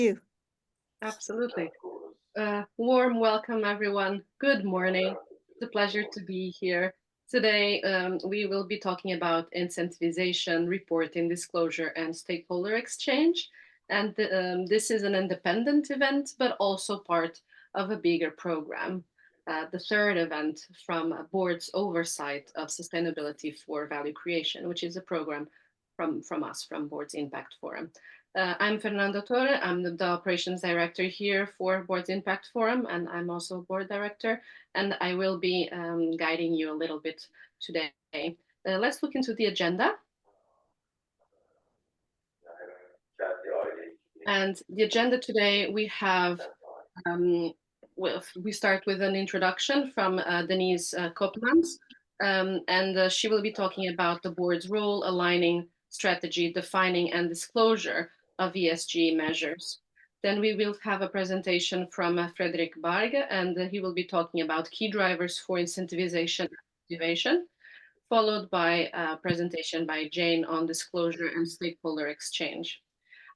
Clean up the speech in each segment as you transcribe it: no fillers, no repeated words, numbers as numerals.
you. Absolutely. Warm welcome, everyone. Good morning. It's a pleasure to be here. Today, we will be talking about incentivization, reporting, disclosure, and stakeholder exchange. And this is an independent event, but also part of a bigger program. The third event from a board's oversight of sustainability for value creation, which is a program from us, from Board's Impact Forum. I'm Fernando Torre. I'm the operations director here for Board's Impact Forum, and I'm also a board director. And I will be guiding you a little bit today. Let's look into the agenda. And the agenda today, we have, we start with an introduction from Denise Koopmans, and she will be talking about the board's role, aligning strategy, defining and disclosure of ESG measures. Then we will have a presentation from Frederic Barge, and he will be talking about key drivers for incentivization and activation, followed by a presentation by Jane on disclosure and stakeholder exchange.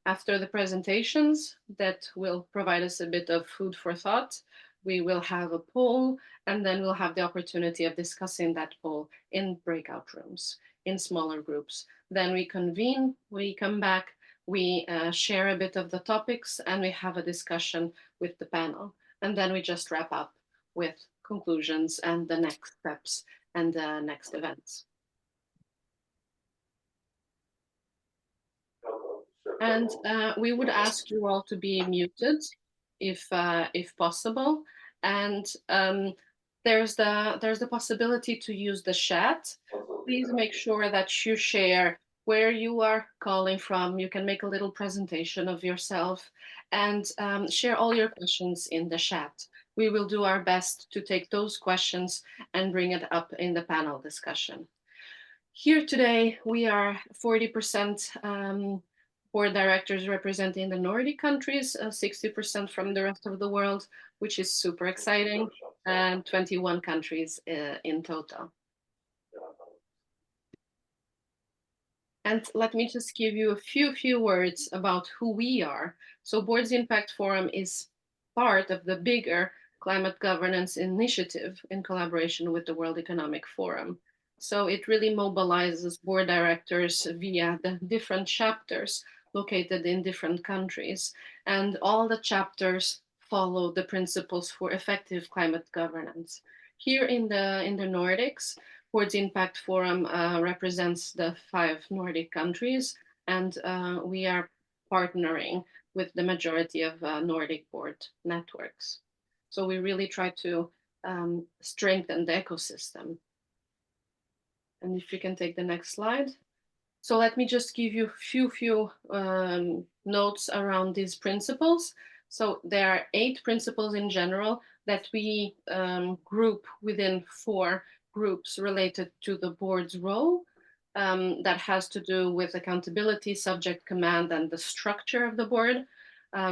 After the presentations that will provide us a bit of food for thought, we will have a poll, and then we'll have the opportunity of discussing that poll in breakout rooms, in smaller groups. Then we convene, we come back, we share a bit of the topics, and we have a discussion with the panel. And then we just wrap up with conclusions and the next steps and the next events. And we would ask you all to be muted if possible. And there's the possibility to use the chat. Please make sure that you share where you are calling from. You can make a little presentation of yourself and share all your questions in the chat. We will do our best to take those questions and bring it up in the panel discussion. Here today, we are 40% board directors representing the Nordic countries, 60% from the rest of the world, which is super exciting, and 21 countries in total. And let me just give you a few words about who we are. So Board's Impact Forum is part of the bigger climate governance initiative in collaboration with the World Economic Forum. So it really mobilizes board directors via the different chapters located in different countries. And all the chapters follow the principles for effective climate governance. Here in the Nordics, Board's Impact Forum represents the 5 Nordic countries, and we are partnering with the majority of Nordic board networks. So we really try to strengthen the ecosystem. And if you can take the next slide. So let me just give you a few notes around these principles. So there are 8 principles in general that we group within 4 groups related to the board's role. That has to do with accountability, subject command, and the structure of the board.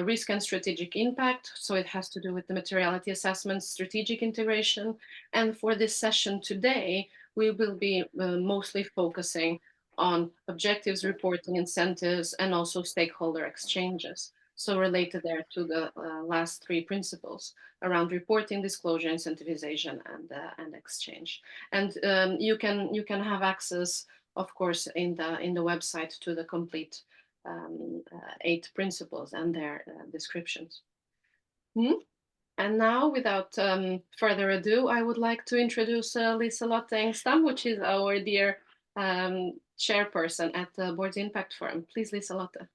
Risk and strategic impact, so it has to do with the materiality assessment, strategic integration. And for this session today, we will be mostly focusing on objectives, reporting, incentives, and also stakeholder exchanges. So related there to the last 3 principles around reporting, disclosure, incentivization, and exchange. And you can have access, of course, in the website to the complete 8 principles and their descriptions. And now, without further ado, I would like to introduce Liselotte Engstam, which is our dear chairperson at the Board's Impact Forum. Please, Liselotte.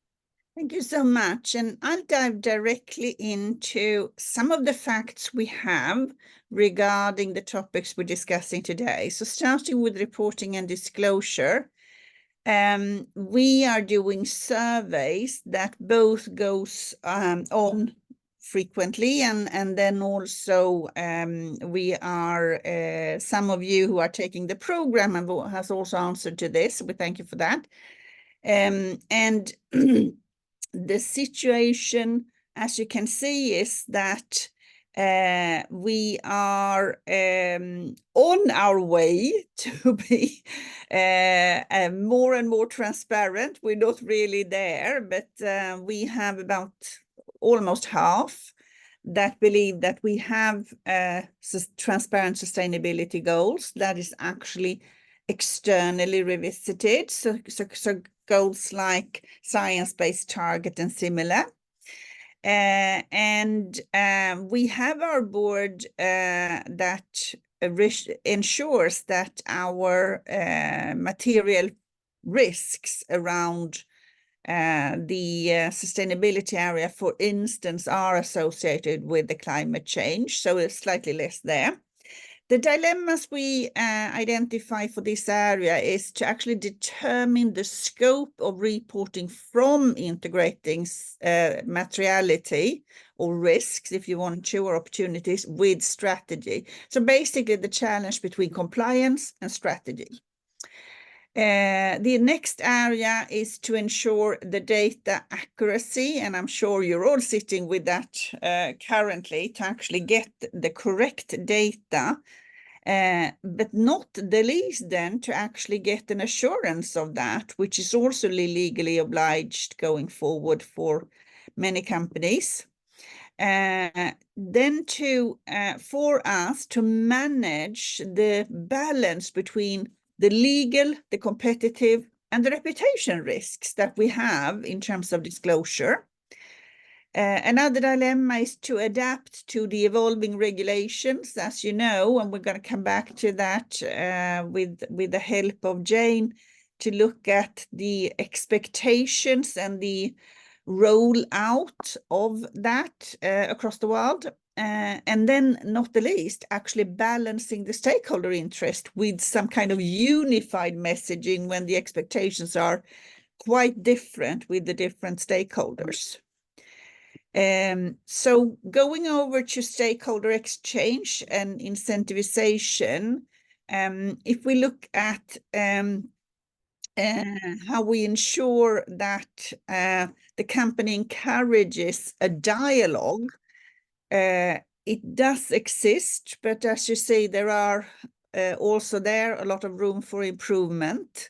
Thank you so much. And I'll dive directly into some of the facts we have regarding the topics we're discussing today. So starting with reporting and disclosure, we are doing surveys that both goes on frequently, and then also we are some of you who are taking the program and has also answered to this. We thank you for that. And the situation, as you can see, is that we are on our way to be more and more transparent. We're not really there, but we have about almost half that believe that we have transparent sustainability goals that is actually externally revisited. So goals like science-based target and similar. And we have our board that ensures that our material risks around the sustainability area, for instance, are associated with the climate change. So it's slightly less there. The dilemmas we identify for this area is to actually determine the scope of reporting from integrating materiality or risks, if you want to, or opportunities with strategy. So basically the challenge between compliance and strategy. The next area is to ensure the data accuracy, and I'm sure you're all sitting with that currently, to actually get the correct data, but not the least then to actually get an assurance of that, which is also legally obliged going forward for many companies. Then for us to manage the balance between the legal, the competitive, and the reputation risks that we have in terms of disclosure. Another dilemma is to adapt to the evolving regulations, as you know, and we're going to come back to that with the help of Jane to look at the expectations and the rollout of that across the world. And then, not the least, actually balancing the stakeholder interest with some kind of unified messaging when the expectations are quite different with the different stakeholders. So going over to stakeholder exchange and incentivization, if we look at how we ensure that the company encourages a dialogue, it does exist, but as you say, there are also a lot of room for improvement.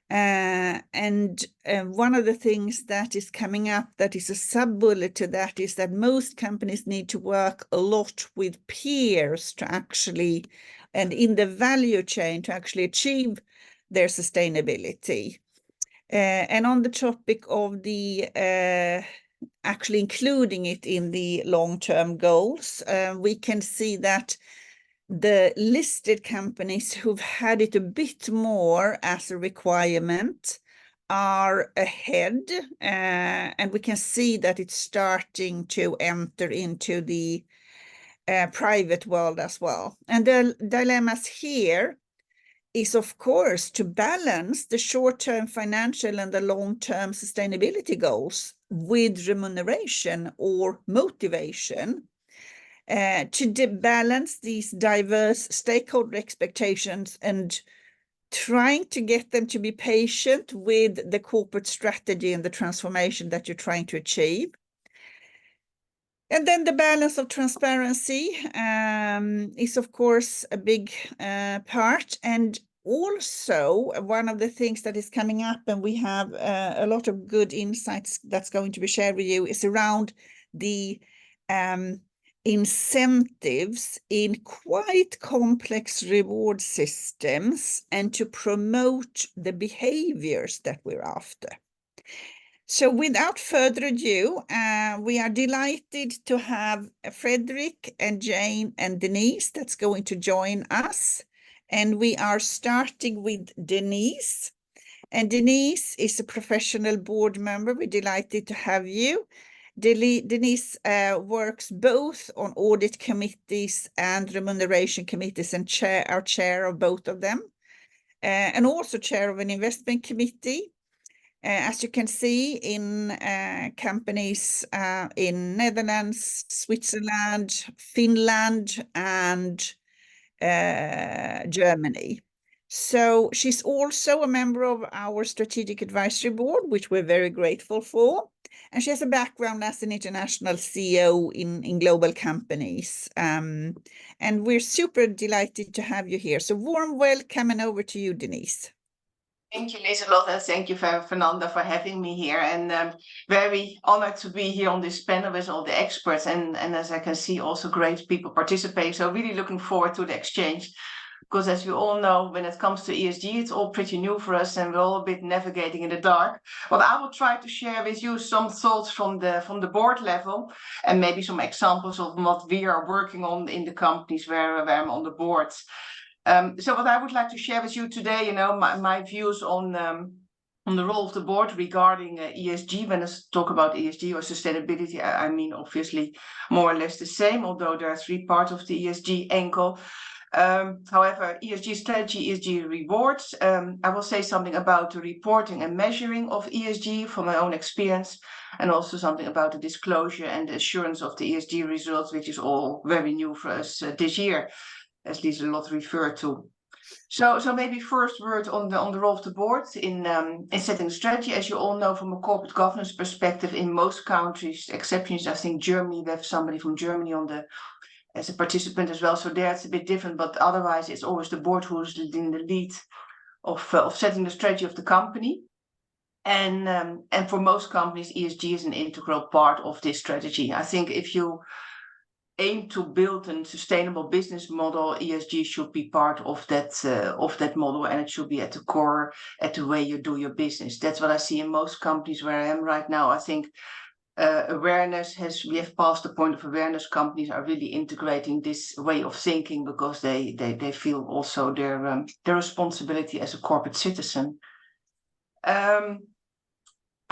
And one of the things that is coming up that is a sub-bullet to that is that most companies need to work a lot with peers to actually, and in the value chain, to actually achieve their sustainability. And on the topic of the actually including it in the long-term goals, we can see that the listed companies who've had it a bit more as a requirement are ahead, and we can see that it's starting to enter into the private world as well. And the dilemmas here is, of course, to balance the short-term financial and the long-term sustainability goals with remuneration or motivation. To balance these diverse stakeholder expectations and trying to get them to be patient with the corporate strategy and the transformation that you're trying to achieve. And then the balance of transparency is, of course, a big part. And also, one of the things that is coming up, and we have a lot of good insights that's going to be shared with you, is around the incentives in quite complex reward systems and to promote the behaviors that we're after. So without further ado, we are delighted to have Frederic and Jane and Denise that's going to join us. And we are starting with Denise. And Denise is a professional board member. We're delighted to have you. Denise works both on audit committees and remuneration committees and our chair of both of them, and also chair of an investment committee. As you can see in companies in Netherlands, Switzerland, Finland, and Germany. So she's also a member of our strategic advisory board, which we're very grateful for. And she has a background as an international CEO in global companies. And we're super delighted to have you here. So warm welcome, and over to you, Denise. Thank you, Lieselot, and thank you, Fernanda, for having me here. And very honored to be here on this panel with all the experts. And as I can see, also great people participate. So really looking forward to the exchange. Because as we all know, when it comes to ESG, it's all pretty new for us and we're all a bit navigating in the dark. But I will try to share with you some thoughts from the board level and maybe some examples of what we are working on in the companies where I'm on the board. So what I would like to share with you today, my views on the role of the board regarding ESG. When I talk about ESG or sustainability, I mean obviously more or less the same, although there are three parts of the ESG angle. However, ESG strategy, ESG rewards. I will say something about the reporting and measuring of ESG from my own experience, and also something about the disclosure and the assurance of the ESG results, which is all very new for us this year, as Lieselot referred to. So maybe first word on the role of the board in setting strategy. As you all know, from a corporate governance perspective, in most countries, exceptions, I think Germany, we have somebody from Germany as a participant as well. So there it's a bit different, but otherwise it's always the board who's in the lead of setting the strategy of the company. And for most companies, ESG is an integral part of this strategy. I think if you aim to build a sustainable business model, ESG should be part of that model, and it should be at the core, at the way you do your business. That's what I see in most companies where I am right now. I think we have passed the point of awareness. Companies are really integrating this way of thinking because they feel also their responsibility as a corporate citizen.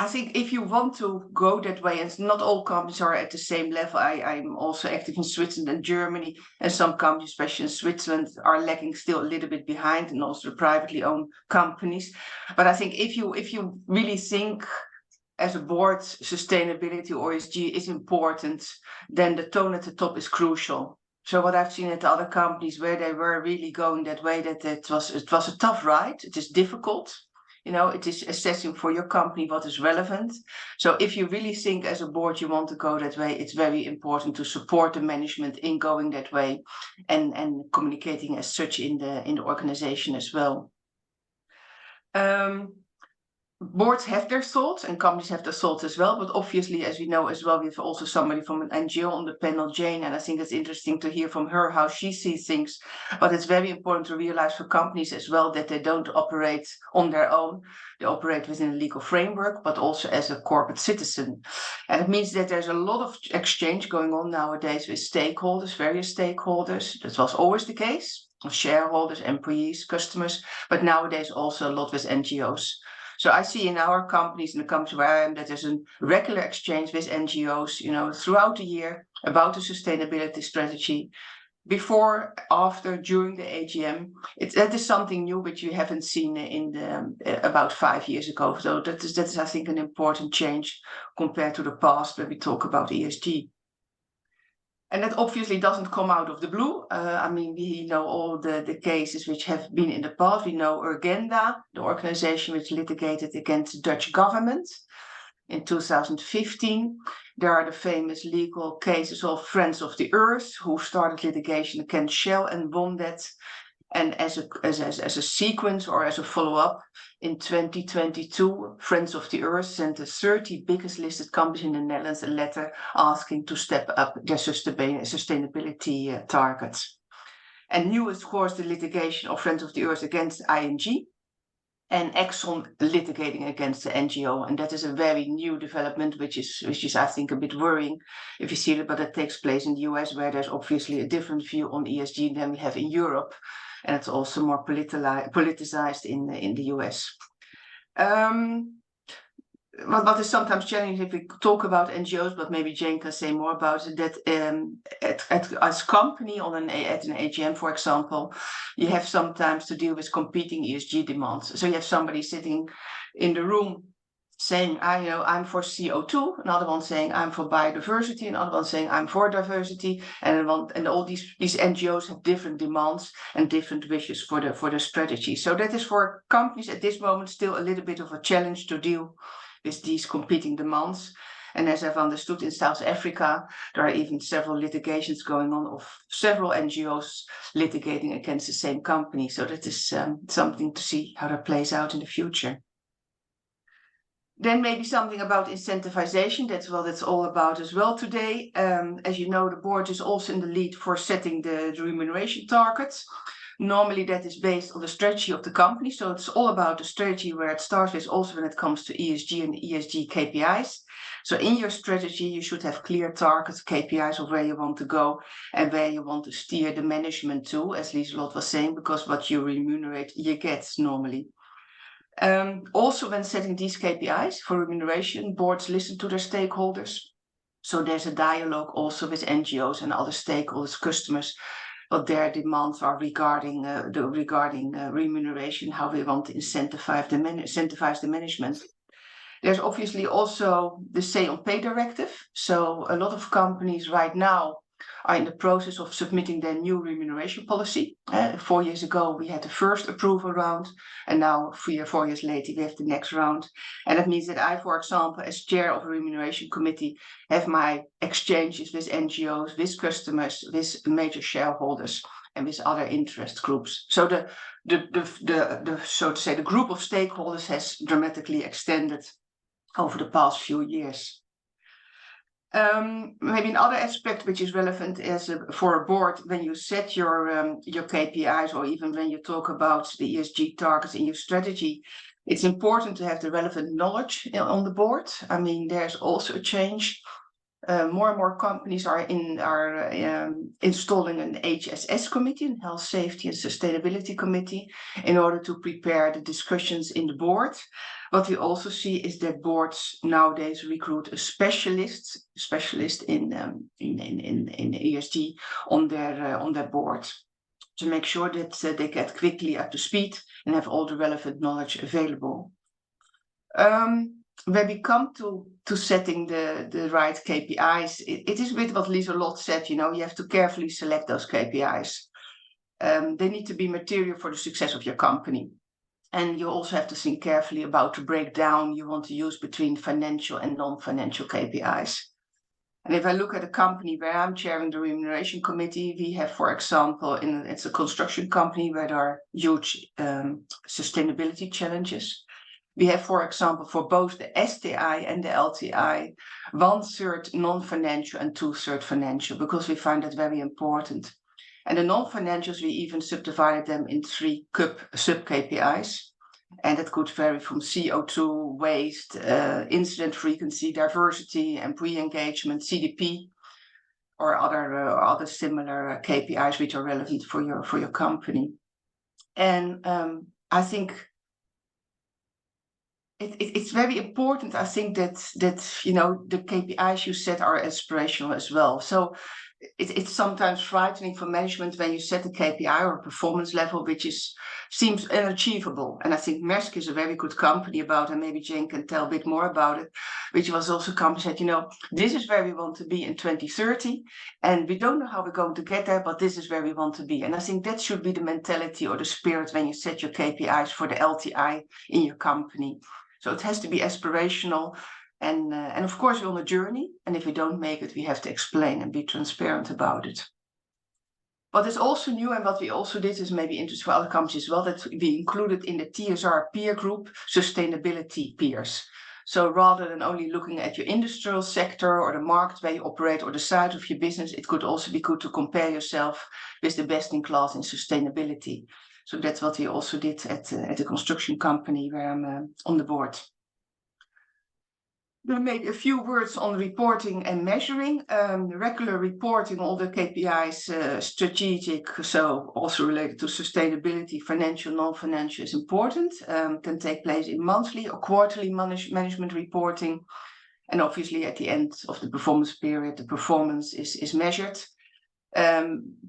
I think if you want to go that way, and not all companies are at the same level. I'm also active in Switzerland and Germany, and some companies, especially in Switzerland, are lagging still a little bit behind, and also the privately owned companies. But I think if you really think as a board, sustainability or ESG is important, then the tone at the top is crucial. So what I've seen at the other companies where they were really going that way, that it was a tough ride. It is difficult. It is assessing for your company what is relevant. So if you really think as a board you want to go that way, it's very important to support the management in going that way and communicating as such in the organization as well. Boards have their thoughts and companies have their thoughts as well, but obviously, as we know as well, we have also somebody from an NGO on the panel, Jane, and I think it's interesting to hear from her how she sees things. But it's very important to realize for companies as well that they don't operate on their own. They operate within a legal framework, but also as a corporate citizen. And it means that there's a lot of exchange going on nowadays with stakeholders, various stakeholders. That was always the case, shareholders, employees, customers, but nowadays also a lot with NGOs. So I see in our companies, in the companies where I am, that there's a regular exchange with NGOs, throughout the year about the sustainability strategy, before, after, during the AGM. That is something new which you haven't seen about 5 years ago. So that is, I think, an important change compared to the past when we talk about ESG. And that obviously doesn't come out of the blue. We know all the cases which have been in the past. We know Urgenda, the organization which litigated against the Dutch government in 2015. There are the famous legal cases of Friends of the Earth, who started litigation against Shell and won that. And as a sequence or as a follow-up, in 2022, Friends of the Earth sent the 30 biggest listed companies in the Netherlands a letter asking to step up their sustainability targets. And new, of course, the litigation of Friends of the Earth against ING, and Exxon litigating against the NGO. And that is a very new development, which is I think, a bit worrying if you see it, but it takes place in the US, where there's obviously a different view on ESG than we have in Europe. And it's also more politicized in the US. What is sometimes challenging if we talk about NGOs, but maybe Jane can say more about it, that as company at an AGM, for example, you have sometimes to deal with competing ESG demands. So you have somebody sitting in the room saying, I'm for CO2, another one saying I'm for biodiversity, another one saying I'm for diversity, and all these NGOs have different demands and different wishes for the strategy. So that is for companies at this moment still a little bit of a challenge to deal with these competing demands. And as I've understood, in South Africa, there are even several litigations going on of several NGOs litigating against the same company. So that is something to see how that plays out in the future. Then maybe something about incentivization. That's what it's all about as well today. As you know, the board is also in the lead for setting the remuneration targets. Normally that is based on the strategy of the company. So it's all about the strategy where it starts with also when it comes to ESG and ESG KPIs. So in your strategy, you should have clear targets, KPIs of where you want to go and where you want to steer the management to, as Lieselot was saying, because what you remunerate, you get normally. Also, when setting these KPIs for remuneration, boards listen to their stakeholders. So there's a dialogue also with NGOs and other stakeholders, customers, what their demands are regarding remuneration, how we want to incentivize the management. There's obviously also the Say on Pay directive. So a lot of companies right now are in the process of submitting their new remuneration policy. 4 years ago, we had the first approval round, and now 4 years later, we have the next round. And that means that I, for example, as chair of a remuneration committee, have my exchanges with NGOs, with customers, with major shareholders, and with other interest groups. So so to say, the group of stakeholders has dramatically extended over the past few years. Maybe another aspect which is relevant is for a board when you set your KPIs, or even when you talk about the ESG targets in your strategy, it's important to have the relevant knowledge on the board. I mean, there's also a change. More and more companies are installing an HSS committee, a Health, Safety and Sustainability Committee, in order to prepare the discussions in the board. What we also see is that boards nowadays recruit a specialist in ESG on their board to make sure that they get quickly up to speed and have all the relevant knowledge available. When we come to setting the right KPIs, it is with what Lieselot said, you have to carefully select those KPIs. They need to be material for the success of your company. And you also have to think carefully about the breakdown you want to use between financial and non-financial KPIs. And if I look at a company where I'm chairing the remuneration committee, we have, for example, it's a construction company where there are huge sustainability challenges. We have, for example, for both the STI and the LTI, 1/3 non-financial and 2/3 financial, because we find that very important. And the non-financials, we even subdivided them in 3 sub-KPIs. And that could vary from CO2, waste, incident frequency, diversity, employee engagement, CDP, or other similar KPIs which are relevant for your company. And I think it's very important, I think, that the KPIs you set are aspirational as well. So it's sometimes frightening for management when you set a KPI or a performance level which seems unachievable. And I think Maersk is a very good company about, and maybe Jane can tell a bit more about it, which was also a company said, this is where we want to be in 2030, and we don't know how we're going to get there, but this is where we want to be. And I think that should be the mentality or the spirit when you set your KPIs for the LTI in your company. So it has to be aspirational. And of course, we're on a journey. And if we don't make it, we have to explain and be transparent about it. What is also new, and what we also did is maybe interesting for other companies as well, that we included in the TSR peer group sustainability peers. So rather than only looking at your industrial sector or the market where you operate or the side of your business, it could also be good to compare yourself with the best in class in sustainability. So that's what we also did at the construction company where I'm on the board. Maybe a few words on reporting and measuring. Regular reporting, all the KPIs, strategic, so also related to sustainability, financial, non-financial is important. Can take place in monthly or quarterly management reporting. And obviously at the end of the performance period, the performance is measured.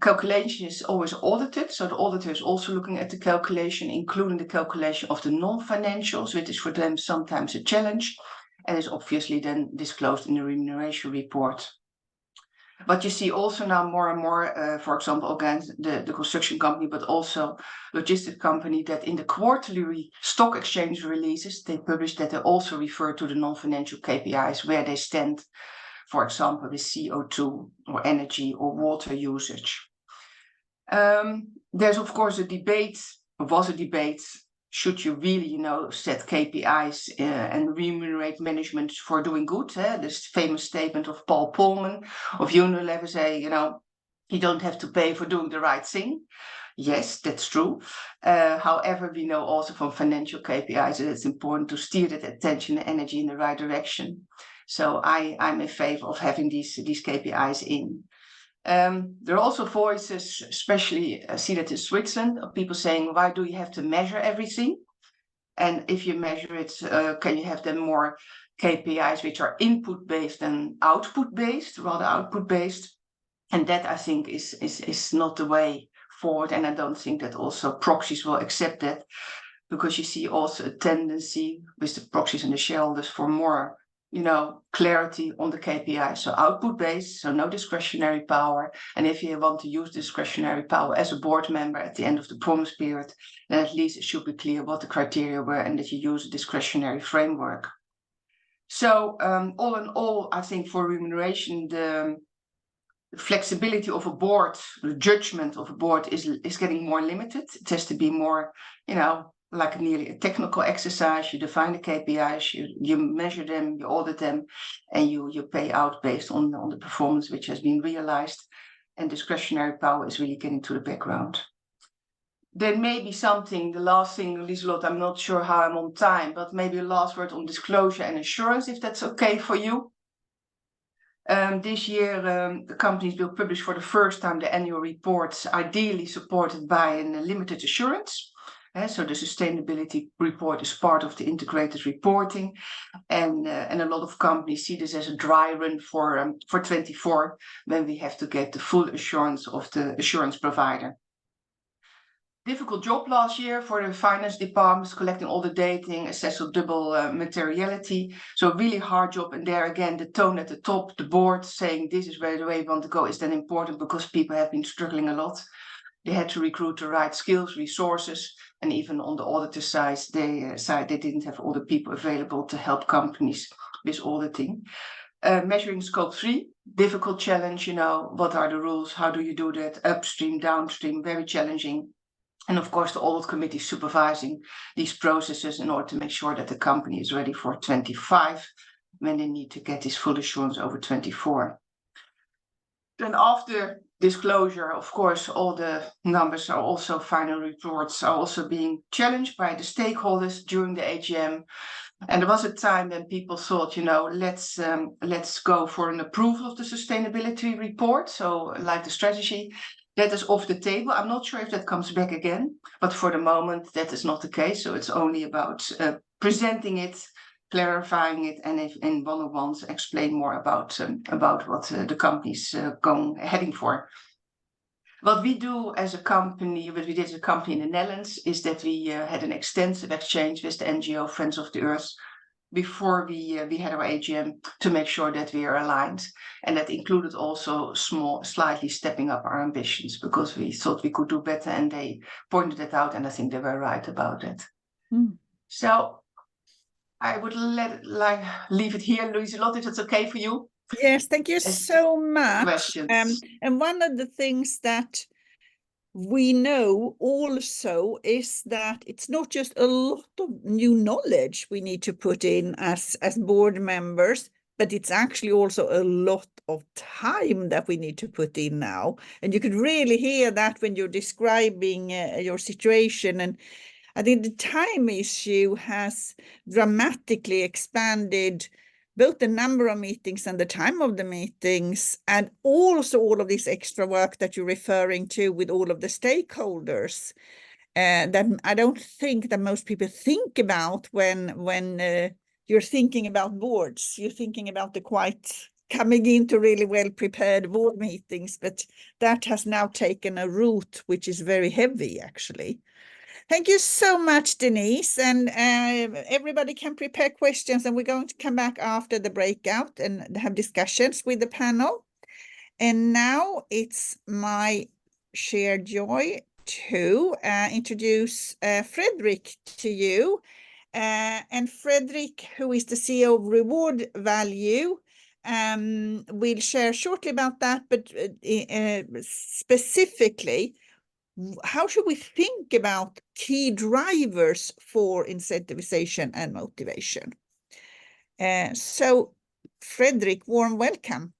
Calculation is always audited. So the auditor is also looking at the calculation, including the calculation of the non-financials, which is for them sometimes a challenge. And is obviously then disclosed in the remuneration report. But you see also now more and more, for example, again, the construction company, but also logistics company, that in the quarterly stock exchange releases, they publish that they also refer to the non-financial KPIs, where they stand, for example, with CO2 or energy or water usage. There's of course a debate, or was a debate, should you really, set KPIs and remunerate management for doing good? This famous statement of Paul Polman of Unilever say, you don't have to pay for doing the right thing. Yes, that's true. However, we know also from financial KPIs that it's important to steer that attention and energy in the right direction. So I'm in favor of having these KPIs in. There are also voices, especially I see that in Switzerland, of people saying, why do you have to measure everything? And if you measure it, can you have them more KPIs which are input-based than output-based, rather output-based? And that, I think, is not the way forward. And I don't think that also proxies will accept that, because you see also a tendency with the proxies and the shareholders for more clarity on the KPI. So output-based, so no discretionary power. And if you want to use discretionary power as a board member at the end of the performance period, then at least it should be clear what the criteria were and that you use a discretionary framework. So all in all, I think for remuneration, the flexibility of a board, the judgment of a board is getting more limited. It has to be more, like nearly a technical exercise. You define the KPIs, you measure them, you audit them, and you pay out based on the performance which has been realized. And discretionary power is really getting to the background. There may be something, the last thing, Lieselot, I'm not sure how I'm on time, but maybe a last word on disclosure and assurance, if that's okay for you. This year, the companies will publish for the first time the annual reports, ideally supported by a limited assurance. So the sustainability report is part of the integrated reporting, and a lot of companies see this as a dry run for 24, when we have to get the full assurance of the assurance provider. Difficult job last year for the finance departments, collecting all the data, assess of double materiality. So really hard job. And there again, the tone at the top, the board saying this is where the way we want to go is then important, because people have been struggling a lot. They had to recruit the right skills, resources, and even on the auditor side, they didn't have all the people available to help companies with auditing. Measuring scope 3, difficult challenge, what are the rules? How do you do that? Upstream, downstream, very challenging. And of course, the audit committee supervising these processes in order to make sure that the company is ready for 25, when they need to get this full assurance over 24. Then after disclosure, of course, all the numbers are also, final reports are also being challenged by the stakeholders during the AGM. And there was a time when people thought, let's go for an approval of the sustainability report. So like the strategy, that is off the table. I'm not sure if that comes back again, but for the moment, that is not the case. So it's only about presenting it, clarifying it, and if in one-on-ones explain more about what the company's heading for. What we do as a company, what we did as a company in the Netherlands, is that we had an extensive exchange with the NGO Friends of the Earth before we had our AGM, to make sure that we are aligned. And that included also slightly stepping up our ambitions, because we thought we could do better, and they pointed it out, and I think they were right about it. So I would leave it here, Lieselot, if it's okay for you. Yes, thank you so much. Questions. And one of the things that we know also is that it's not just a lot of new knowledge we need to put in as board members, but it's actually also a lot of time that we need to put in now. And you could really hear that when you're describing your situation. And I think the time issue has dramatically expanded both the number of meetings and the time of the meetings, and also all of this extra work that you're referring to with all of the stakeholders that I don't think that most people think about when you're thinking about boards. You're thinking about the quite coming into really well prepared board meetings, but that has now taken a route which is very heavy, actually. Thank you so much, Denise. And everybody can prepare questions, and we're going to come back after the breakout and have discussions with the panel. And now it's my sheer joy to introduce Frederic to you. And Frederic, who is the CEO of Reward Value, will share shortly about that, but specifically, how should we think about key drivers for incentivization and motivation? So, Frederic, warm welcome.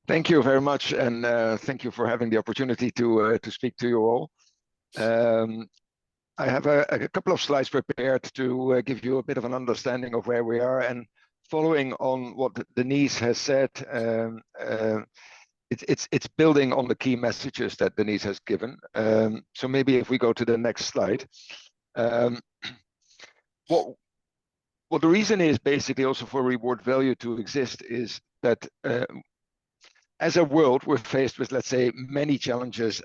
Thank you very much, and thank you for having the opportunity to speak to you all. I have a couple of slides prepared to give you a bit of an understanding of where we are, and following on what Denise has said, it's building on the key messages that Denise has given. So maybe if we go to the next slide. What the reason is basically also for Reward Value to exist is that as a world, we're faced with, let's say, many challenges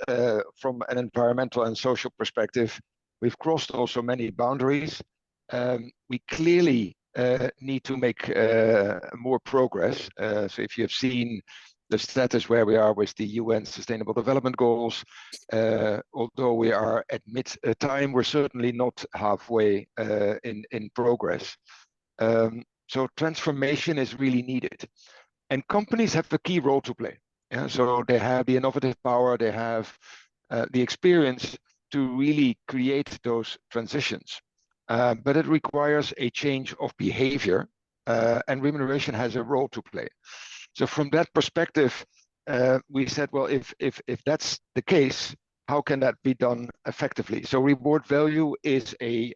from an environmental and social perspective. We've crossed also many boundaries. We clearly need to make more progress. So if you've seen the status where we are with the UN Sustainable Development Goals, although we are at mid-time, we're certainly not halfway in progress. So transformation is really needed. And companies have a key role to play. Yeah? So they have the innovative power, they have the experience to really create those transitions. But it requires a change of behavior, and remuneration has a role to play. So from that perspective, we said, well, if that's the case, how can that be done effectively? So Reward Value is a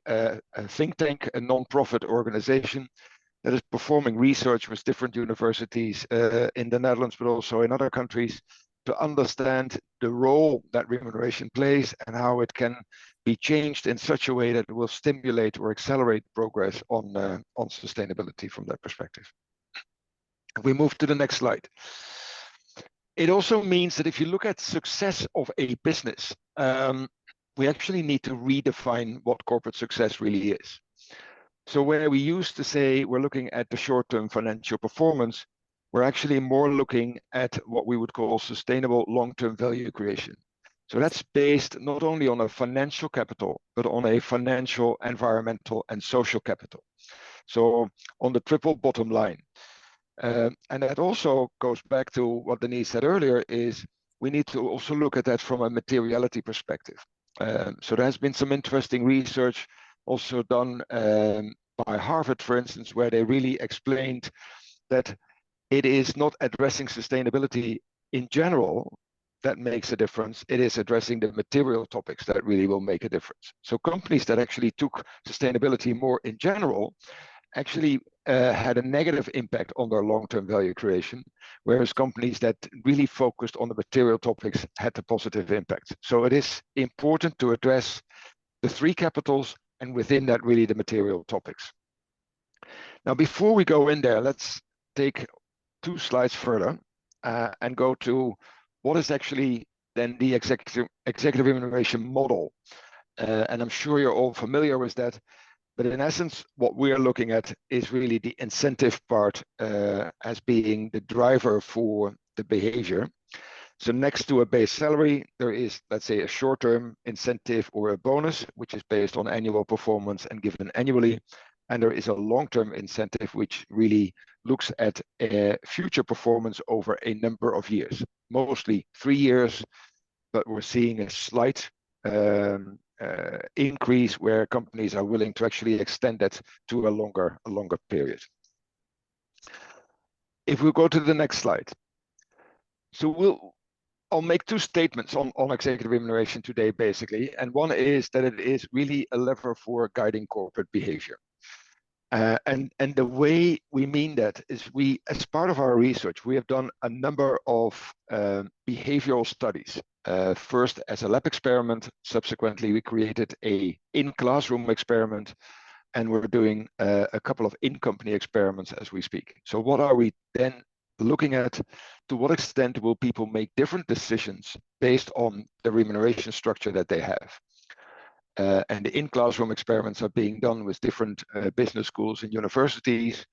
think tank, a non-profit organization that is performing research with different universities in the Netherlands, but also in other countries, to understand the role that remuneration plays and how it can be changed in such a way that it will stimulate or accelerate progress on sustainability from that perspective. If we move to the next slide. It also means that if you look at success of a business, we actually need to redefine what corporate success really is. So where we used to say we're looking at the short-term financial performance, we're actually more looking at what we would call sustainable long-term value creation. So that's based not only on a financial capital, but on a financial, environmental, and social capital. So on the triple bottom line. And that also goes back to what Denise said earlier, is we need to also look at that from a materiality perspective. So there has been some interesting research also done by Harvard, for instance, where they really explained that it is not addressing sustainability in general that makes a difference. It is addressing the material topics that really will make a difference. So companies that actually took sustainability more in general actually had a negative impact on their long-term value creation, whereas companies that really focused on the material topics had a positive impact. So it is important to address the three capitals, and within that, really the material topics. Now, before we go in there, let's take 2 slides further and go to what is actually then the executive remuneration model. And I'm sure you're all familiar with that. But in essence, what we are looking at is really the incentive part as being the driver for the behavior. So next to a base salary, there is, let's say, a short-term incentive or a bonus, which is based on annual performance and given annually. And there is a long-term incentive, which really looks at future performance over a number of years, mostly 3 years, but we're seeing a slight increase where companies are willing to actually extend that to a longer period. If we go to the next slide. So I'll make 2 statements on executive remuneration today, basically. And one is that it is really a lever for guiding corporate behavior. And the way we mean that is as part of our research, we have done a number of behavioral studies. First as a lab experiment, subsequently we created a in-classroom experiment, and we're doing a couple of in-company experiments as we speak. So what are we then looking at? To what extent will people make different decisions based on the remuneration structure that they have? And the in-classroom experiments are being done with different business schools and universities.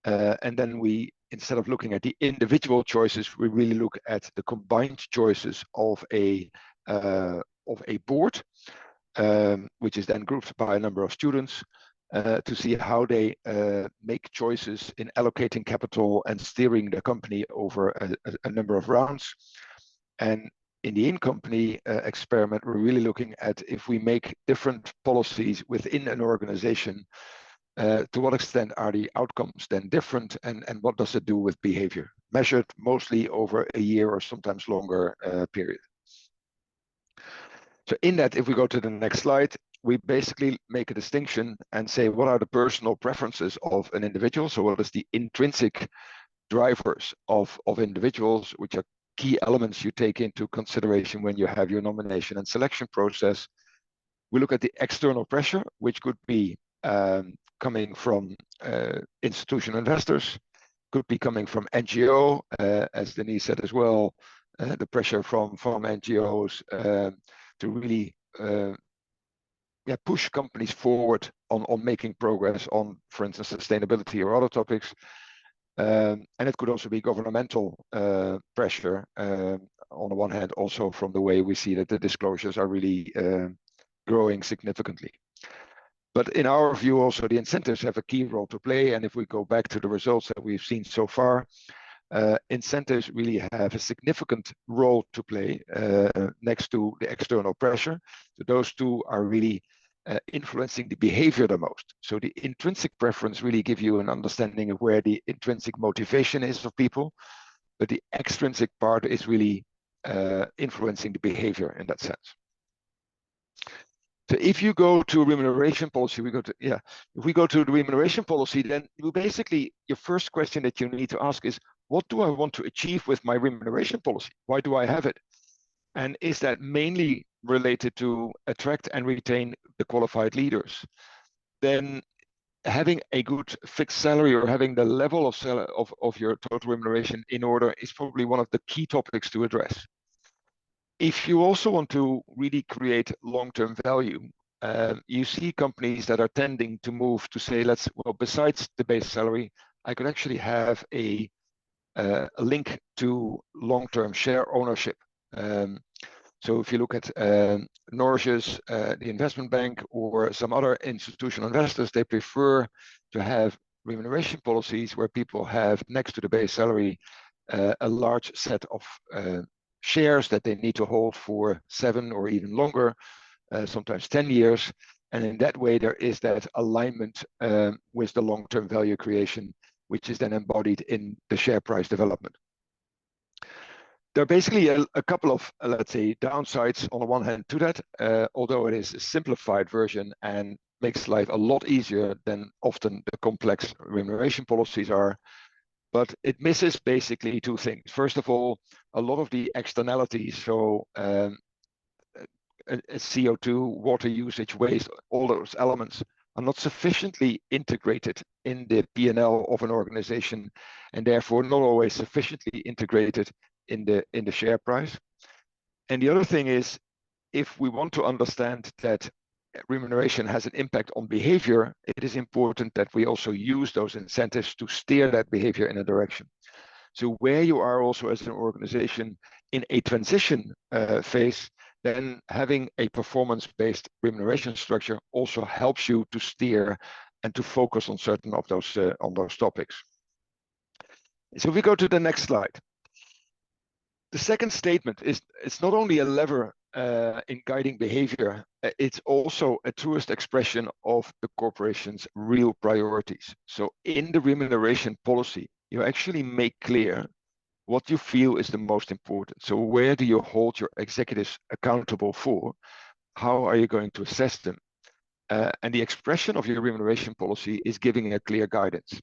And then we instead of looking at the individual choices, we really look at the combined choices of a board, which is then grouped by a number of students, to see how they make choices in allocating capital and steering the company over a number of rounds. And in the in-company experiment, we're really looking at if we make different policies within an organization, to what extent are the outcomes then different, and what does it do with behavior, measured mostly over a year or sometimes longer period. So in that, if we go to the next slide, we basically make a distinction and say, what are the personal preferences of an individual? So what is the intrinsic drivers of individuals, which are key elements you take into consideration when you have your nomination and selection process. We look at the external pressure, which could be coming from institutional investors, could be coming from NGO, as Denise said as well, the pressure from NGOs to really push companies forward on making progress on, for instance, sustainability or other topics. And it could also be governmental pressure, on the one hand, also from the way we see that the disclosures are really growing significantly. But in our view, also the incentives have a key role to play. And if we go back to the results that we've seen so far, incentives really have a significant role to play next to the external pressure. So those two are really influencing the behavior the most. So the intrinsic preference really give you an understanding of where the intrinsic motivation is of people, but the extrinsic part is really influencing the behavior in that sense. So if you go to remuneration policy, if we go to the remuneration policy, then you basically, your first question that you need to ask is, what do I want to achieve with my remuneration policy? Why do I have it? And is that mainly related to attract and retain the qualified leaders? Then having a good fixed salary or having the level of your total remuneration in order is probably one of the key topics to address. If you also want to really create long-term value, you see companies that are tending to move to say, besides the base salary, I could actually have a link to long-term share ownership. So if you look at Norges, the investment bank, or some other institutional investors, they prefer to have remuneration policies where people have, next to the base salary, a large set of shares that they need to hold for 7 or even longer, sometimes 10 years. And in that way, there is that alignment with the long-term value creation, which is then embodied in the share price development. There are basically a couple of, let's say, downsides on the one hand to that, although it is a simplified version and makes life a lot easier than often the complex remuneration policies are. But it misses basically two things. First of all, a lot of the externalities, so CO2, water usage, waste, all those elements are not sufficiently integrated in the P&L of an organization, and therefore not always sufficiently integrated in the share price. And the other thing is, if we want to understand that remuneration has an impact on behavior, it is important that we also use those incentives to steer that behavior in a direction. So where you are also as an organization in a transition phase, then having a performance-based remuneration structure also helps you to steer and to focus on certain of those topics. So if we go to the next slide. The second statement is, it's not only a lever in guiding behavior, it's also a truest expression of the corporation's real priorities. So in the remuneration policy, you actually make clear what you feel is the most important. So where do you hold your executives accountable for? How are you going to assess them? And the expression of your remuneration policy is giving a clear guidance.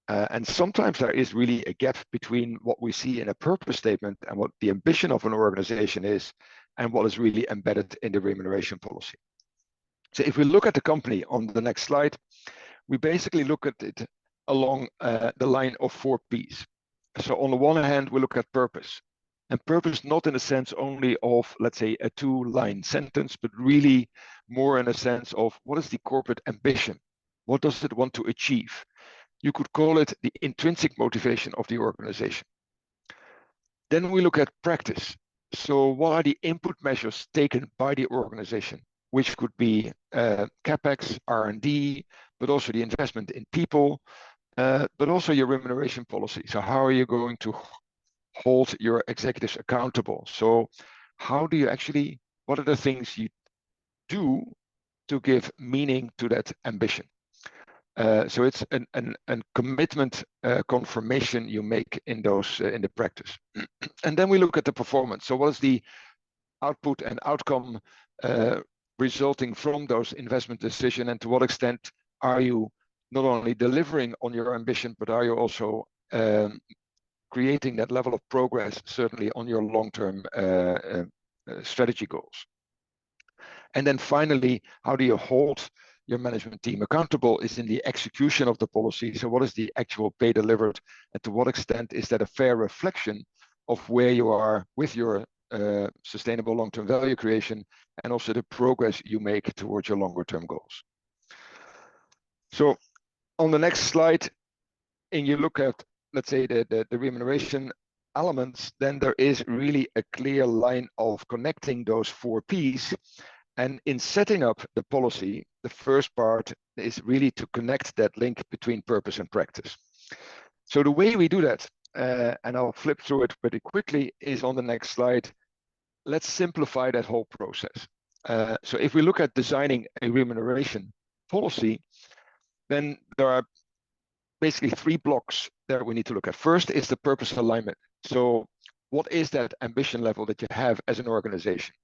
And sometimes there is really a gap between what we see in a purpose statement and what the ambition of an organization is and what is really embedded in the remuneration policy. So if we look at the company on the next slide, we basically look at it along the line of 4 Ps. So on the one hand, we look at purpose. And purpose not in a sense only of, let's say, a 2-line sentence, but really more in a sense of what is the corporate ambition? What does it want to achieve? You could call it the intrinsic motivation of the organization. Then we look at practice. So what are the input measures taken by the organization, which could be CapEx, R&D, but also the investment in people, but also your remuneration policy. So how are you going to hold your executives accountable? So how do you actually, what are the things you do to give meaning to that ambition? So it's a commitment confirmation you make in those in the practice. And then we look at the performance. So what is the output and outcome resulting from those investment decisions, and to what extent are you not only delivering on your ambition, but are you also creating that level of progress, certainly on your long-term strategy goals? And then finally, how do you hold your management team accountable is in the execution of the policy. So what is the actual pay delivered, and to what extent is that a fair reflection of where you are with your sustainable long-term value creation, and also the progress you make towards your longer-term goals. So on the next slide, and you look at, let's say, the remuneration elements, then there is really a clear line of connecting those 4 Ps. And in setting up the policy, the first part is really to connect that link between purpose and practice. So the way we do that, and I'll flip through it pretty quickly, is on the next slide. Let's simplify that whole process. So if we look at designing a remuneration policy, then there are basically 3 blocks that we need to look at. First is the purpose alignment. So what is that ambition level that you have as an organization?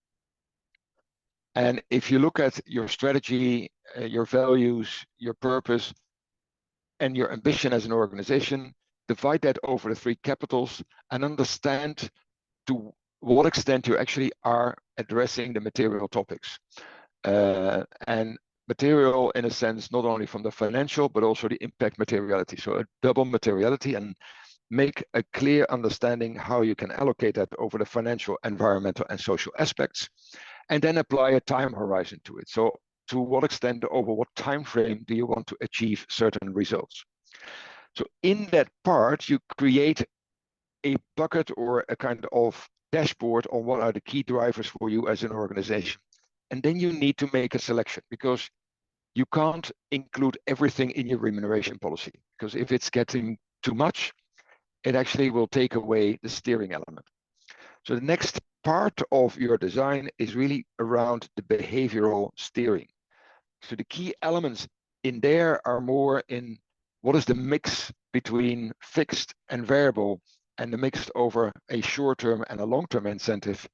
And if you look at your strategy, your values, your purpose, and your ambition as an organization, divide that over the 3 capitals and understand to what extent you actually are addressing the material topics. And material in a sense, not only from the financial, but also the impact materiality. So a double materiality, and make a clear understanding how you can allocate that over the financial, environmental, and social aspects, and then apply a time horizon to it. So to what extent, over what time frame do you want to achieve certain results? So in that part, you create a bucket or a kind of dashboard on what are the key drivers for you as an organization. And then you need to make a selection, because you can't include everything in your remuneration policy, because if it's getting too much, it actually will take away the steering element. So the next part of your design is really around the behavioral steering. So the key elements in there are more in what is the mix between fixed and variable, and the mix over a short-term and a long-term incentive.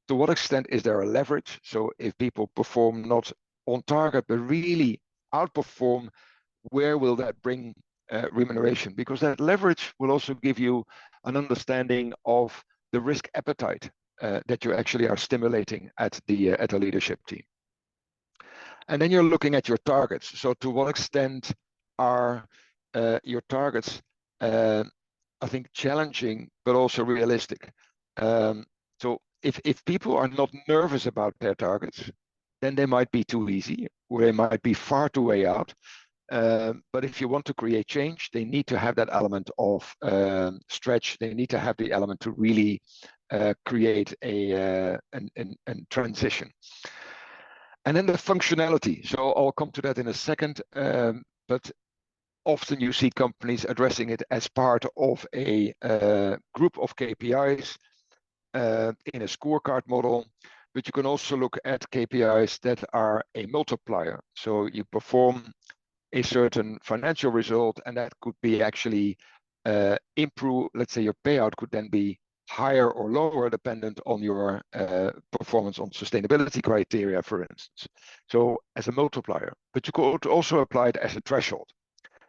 To what extent is there a leverage? So if people perform not on target, but really outperform, where will that bring remuneration? Because that leverage will also give you an understanding of the risk appetite that you actually are stimulating at the leadership team. And then you're looking at your targets. So to what extent are your targets, I think, challenging, but also realistic? So if people are not nervous about their targets, then they might be too easy, or they might be far too way out. But if you want to create change, they need to have that element of stretch. They need to have the element to really create a transition. And then the functionality. So I'll come to that in a second. But often you see companies addressing it as part of a group of KPIs in a scorecard model. But you can also look at KPIs that are a multiplier. So you perform a certain financial result, and that could be actually improve. Let's say your payout could then be higher or lower dependent on your performance on sustainability criteria, for instance. So as a multiplier, but you could also apply it as a threshold,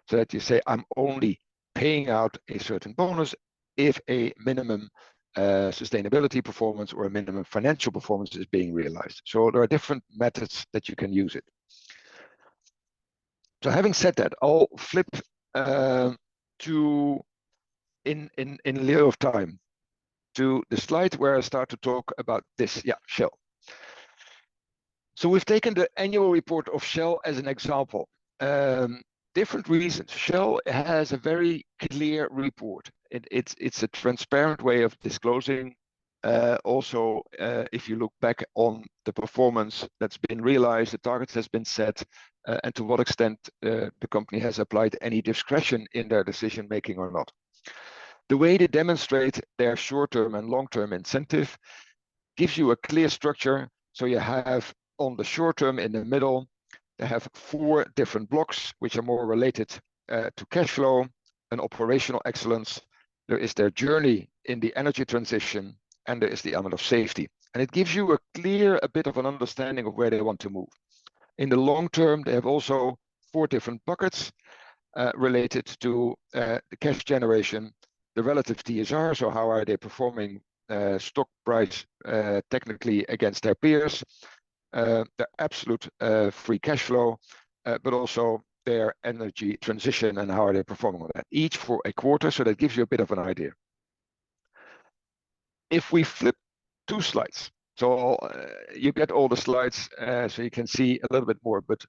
so that you say, I'm only paying out a certain bonus if a minimum sustainability performance or a minimum financial performance is being realized. So there are different methods that you can use it. So having said that, I'll flip to, in lieu of time, to the slide where I start to talk about this. Yeah, Shell. So we've taken the annual report of Shell as an example. different reasons. Shell has a very clear report. It's a transparent way of disclosing. Also, if you look back on the performance that's been realized, the targets has been set, and to what extent the company has applied any discretion in their decision making or not. The way they demonstrate their short-term and long-term incentive gives you a clear structure. So you have on the short term in the middle, they have 4 different blocks, which are more related to cash flow and operational excellence. There is their journey in the energy transition, and there is the element of safety. And it gives you a bit of an understanding of where they want to move. In the long term, they have also 4 different buckets related to the cash generation, the relative TSR, so how are they performing stock price technically against their peers, the absolute free cash flow, but also their energy transition and how are they performing on that, each for a quarter, so that gives you a bit of an idea. If we flip 2 slides, so you get all the slides so you can see a little bit more, but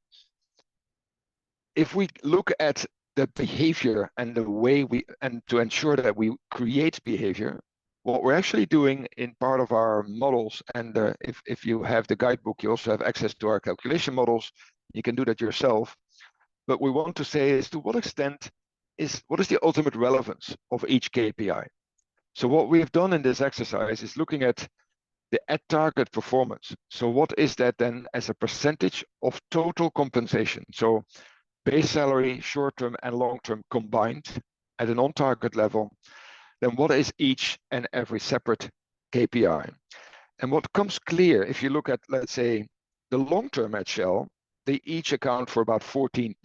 if we look at the behavior and the way and to ensure that we create behavior, what we're actually doing in part of our models, and if you have the guidebook, you also have access to our calculation models. You can do that yourself. But we want to say is to what extent what is the ultimate relevance of each KPI? So what we've done in this exercise is looking at the at target performance. So what is that then as a percentage of total compensation? So base salary, short-term and long-term combined at an on-target level, then what is each and every separate KPI? And what comes clear, if you look at, let's say, the long-term at Shell, they each account for about 14%.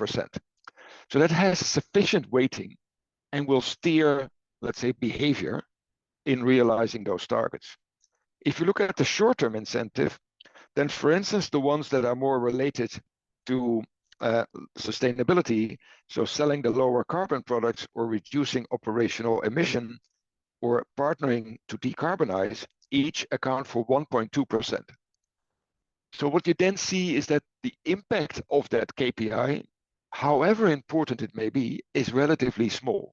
So that has sufficient weighting and will steer, let's say, behavior in realizing those targets. If you look at the short-term incentive, then for instance, the ones that are more related to sustainability, so selling the lower carbon products or reducing operational emission or partnering to decarbonize, each account for 1.2%. So what you then see is that the impact of that KPI, however important it may be, is relatively small.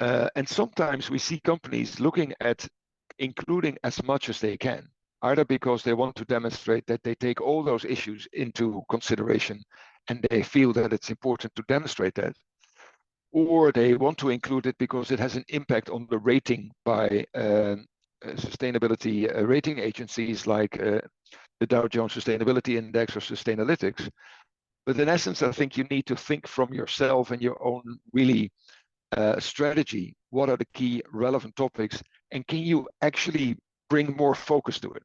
And sometimes we see companies looking at including as much as they can, either because they want to demonstrate that they take all those issues into consideration and they feel that it's important to demonstrate that, or they want to include it because it has an impact on the rating by sustainability rating agencies like the Dow Jones Sustainability Index or Sustainalytics. But in essence, I think you need to think from yourself and your own really strategy. What are the key relevant topics, and can you actually bring more focus to it?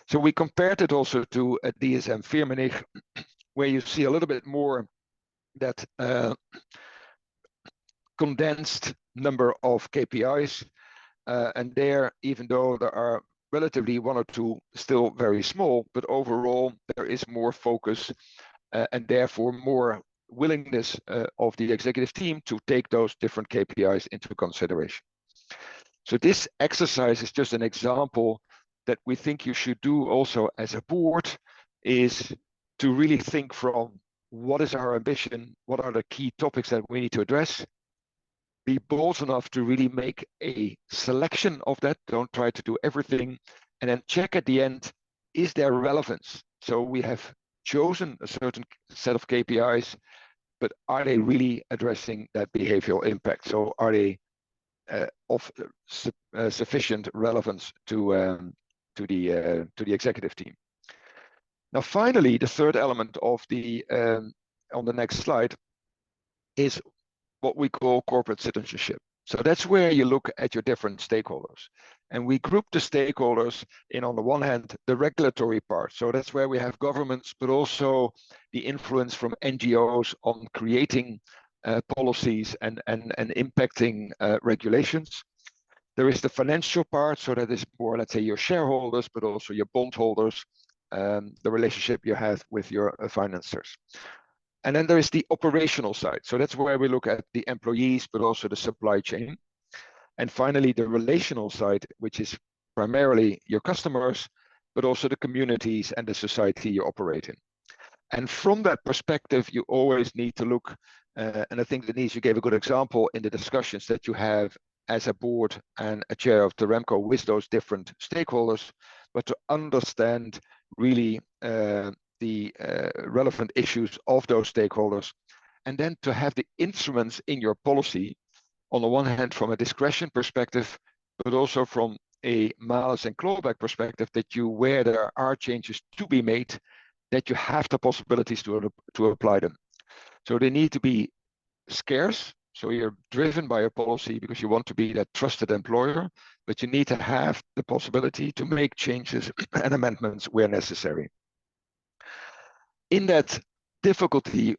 So we compared it also to a DSM Firmenich, where you see a little bit more that condensed number of KPIs, and there, even though there are relatively 1 or 2 still very small, but overall there is more focus and therefore more willingness of the executive team to take those different KPIs into consideration. So this exercise is just an example that we think you should do also as a board, is to really think from what is our ambition, what are the key topics that we need to address, be bold enough to really make a selection of that, don't try to do everything, and then check at the end, is there relevance? So we have chosen a certain set of KPIs, but are they really addressing that behavioral impact? So are they of sufficient relevance to the executive team? Now, finally, the third element of the on the next slide is what we call corporate citizenship. So that's where you look at your different stakeholders. And we group the stakeholders in, on the one hand, the regulatory part. So that's where we have governments, but also the influence from NGOs on creating policies and impacting regulations. There is the financial part, so that is more, let's say, your shareholders, but also your bondholders, the relationship you have with your financiers. And then there is the operational side. So that's where we look at the employees, but also the supply chain. And finally, the relational side, which is primarily your customers, but also the communities and the society you operate in. And from that perspective, you always need to look, and I think, Denise, you gave a good example in the discussions that you have as a board and a chair of the Remco with those different stakeholders, but to understand really the relevant issues of those stakeholders, and then to have the instruments in your policy, on the one hand from a discretion perspective, but also from a malice and clawback perspective, that you, where there are changes to be made, that you have the possibilities to apply them. So they need to be scarce. So you're driven by a policy because you want to be that trusted employer, but you need to have the possibility to make changes and amendments where necessary. In that difficulty,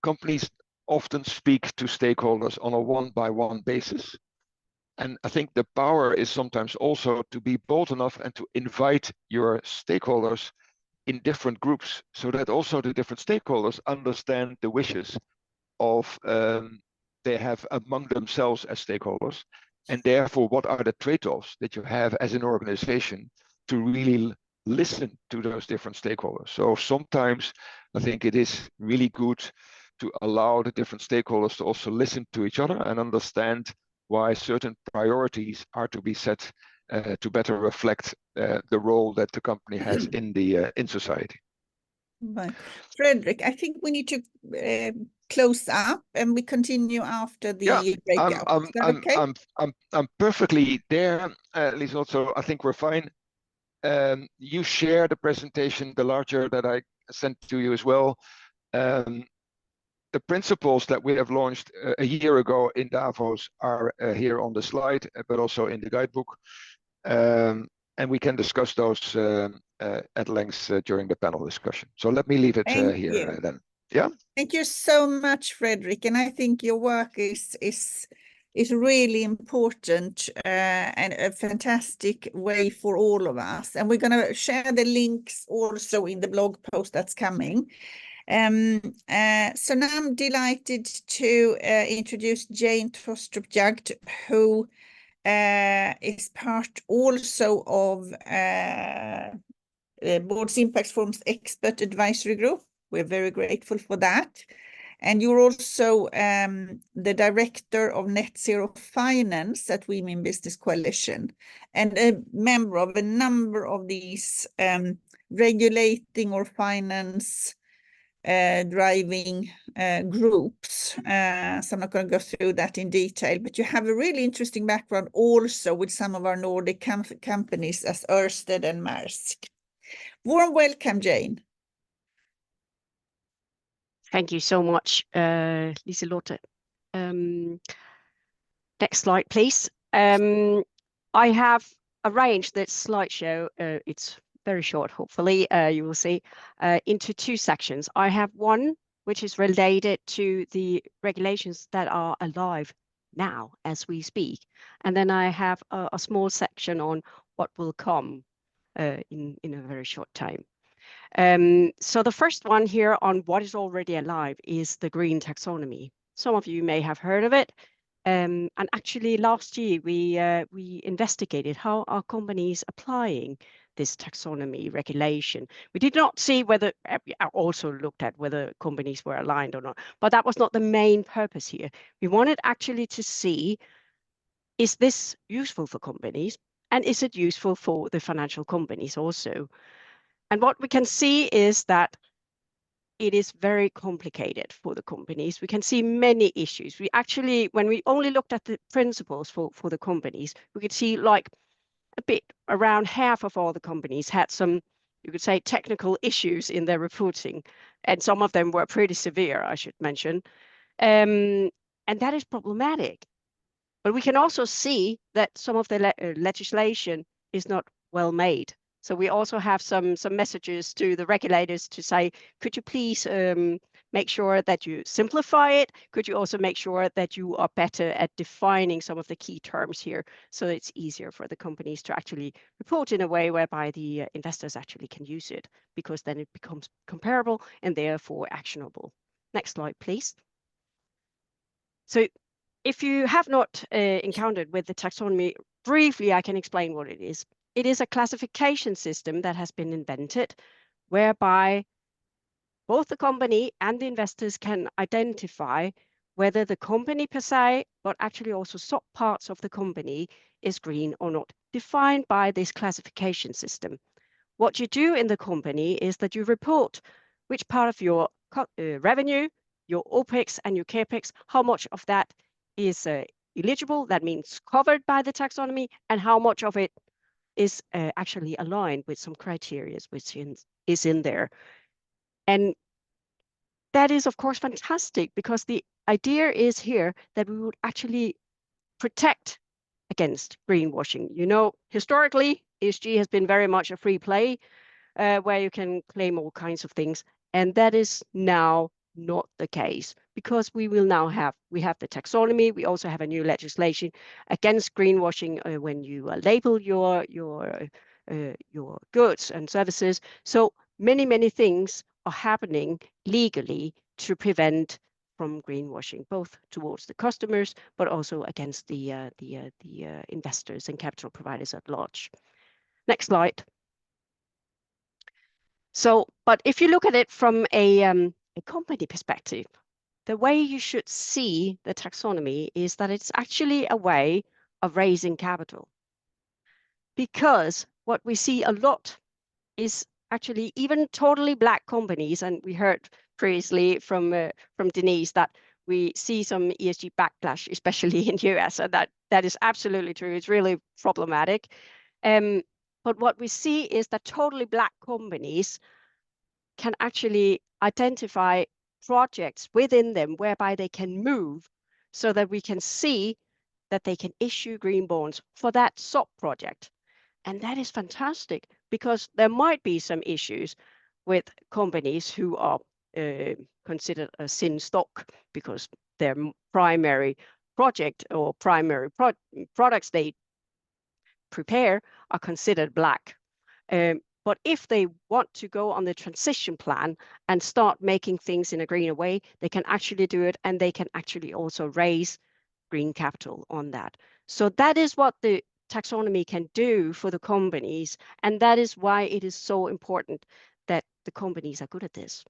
companies often speak to stakeholders on a one-by-one basis. And I think the power is sometimes also to be bold enough and to invite your stakeholders in different groups, so that also the different stakeholders understand the wishes of they have among themselves as stakeholders, and therefore what are the trade-offs that you have as an organization to really listen to those different stakeholders. So sometimes I think it is really good to allow the different stakeholders to also listen to each other and understand why certain priorities are to be set to better reflect the role that the company has in society. Right. Frederic, I think we need to close up and we continue after the breakout. Is that okay? I'm perfectly there, Lisa. Also, I think we're fine. You share the presentation, the larger that I sent to you as well. The principles that we have launched a year ago in Davos are here on the slide, but also in the guidebook. And we can discuss those at length during the panel discussion. So let me leave it here then. Yeah. Thank you so much, Frederic. And I think your work is really important and a fantastic way for all of us. And we're going to share the links also in the blog post that's coming. So now I'm delighted to introduce Jane Thostrup Jagd, who is part also of Board's Impact Forum's Expert Advisory Group. We're very grateful for that. And you're also the director of Net Zero Finance at Women Business Coalition, and a member of a number of these regulating or finance driving groups. So I'm not going to go through that in detail, but you have a really interesting background also with some of our Nordic companies as Ørsted and Maersk. Warm welcome, Jane. Thank you so much, Liselotte. Next slide, please. I have arranged this slideshow. It's very short, hopefully, you will see, into two sections. I have one which is related to the regulations that are alive now as we speak. And then I have a small section on what will come in a very short time. So the first one here on what is already alive is the green taxonomy. Some of you may have heard of it. And actually last year we investigated how are companies applying this taxonomy regulation. We did not see whether, I also looked at whether companies were aligned or not, but that was not the main purpose here. We wanted actually to see, is this useful for companies? And is it useful for the financial companies also? And what we can see is that it is very complicated for the companies. We can see many issues. We actually, when we only looked at the principles for the companies, we could see like a bit around half of all the companies had some, you could say, technical issues in their reporting. And some of them were pretty severe, I should mention. And that is problematic. But we can also see that some of the legislation is not well made. So we also have some messages to the regulators to say, could you please make sure that you simplify it? Could you also make sure that you are better at defining some of the key terms here so that it's easier for the companies to actually report in a way whereby the investors actually can use it, because then it becomes comparable and therefore actionable. Next slide, please. So if you have not encountered with the taxonomy, briefly, I can explain what it is. It is a classification system that has been invented whereby both the company and the investors can identify whether the company per se, but actually also sub-parts of the company is green or not, defined by this classification system. What you do in the company is that you report which part of your revenue, your OPEX and your CAPEX, how much of that is eligible, that means covered by the taxonomy, and how much of it is actually aligned with some criteria which is in there. And that is, of course, fantastic, because the idea is here that we would actually protect against greenwashing. You know, historically, ESG has been very much a free play where you can claim all kinds of things. And that is now not the case, because we have the taxonomy. We also have a new legislation against greenwashing when you label your goods and services. So many things are happening legally to prevent from greenwashing, both towards the customers, but also against the investors and capital providers at large. Next slide. So, but if you look at it from a company perspective, the way you should see the taxonomy is that it's actually a way of raising capital. Because what we see a lot is actually even totally black companies, and we heard previously from Denise that we see some ESG backlash, especially in US, and that is absolutely true. It's really problematic. But what we see is that totally black companies can actually identify projects within them whereby they can move, so that we can see that they can issue green bonds for that sub-project. And that is fantastic, because there might be some issues with companies who are considered a sin stock because their primary project or primary products they prepare are considered black. But if they want to go on the transition plan and start making things in a greener way, they can actually do it, and they can actually also raise green capital on that. So that is what the taxonomy can do for the companies, and that is why it is so important that the companies are good at this,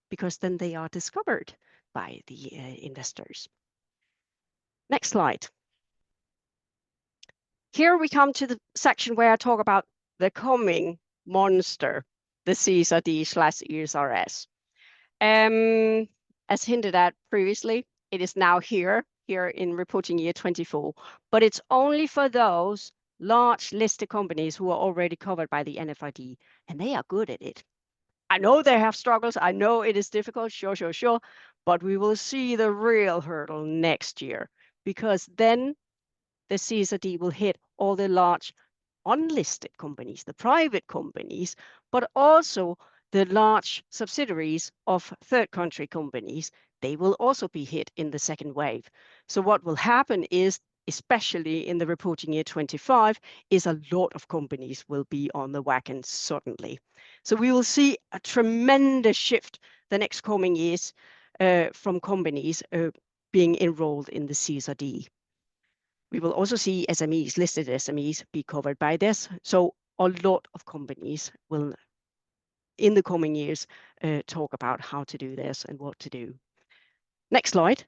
because then they are discovered by the investors. Next slide. Here we come to the section where I talk about the coming monster, the CSRD/ESRS. As hinted at previously, it is now here in reporting year 24, but it's only for those large listed companies who are already covered by the NFID, and they are good at it. I know they have struggles. I know it is difficult, sure, but we will see the real hurdle next year, because then the CSRD will hit all the large unlisted companies, the private companies, but also the large subsidiaries of third country companies. They will also be hit in the second wave. So what will happen is, especially in the reporting year 25, is a lot of companies will be on the wagon suddenly. So we will see a tremendous shift the next coming years from companies being enrolled in the CSRD. We will also see SMEs, listed SMEs, be covered by this. So a lot of companies will, in the coming years, talk about how to do this and what to do. Next slide.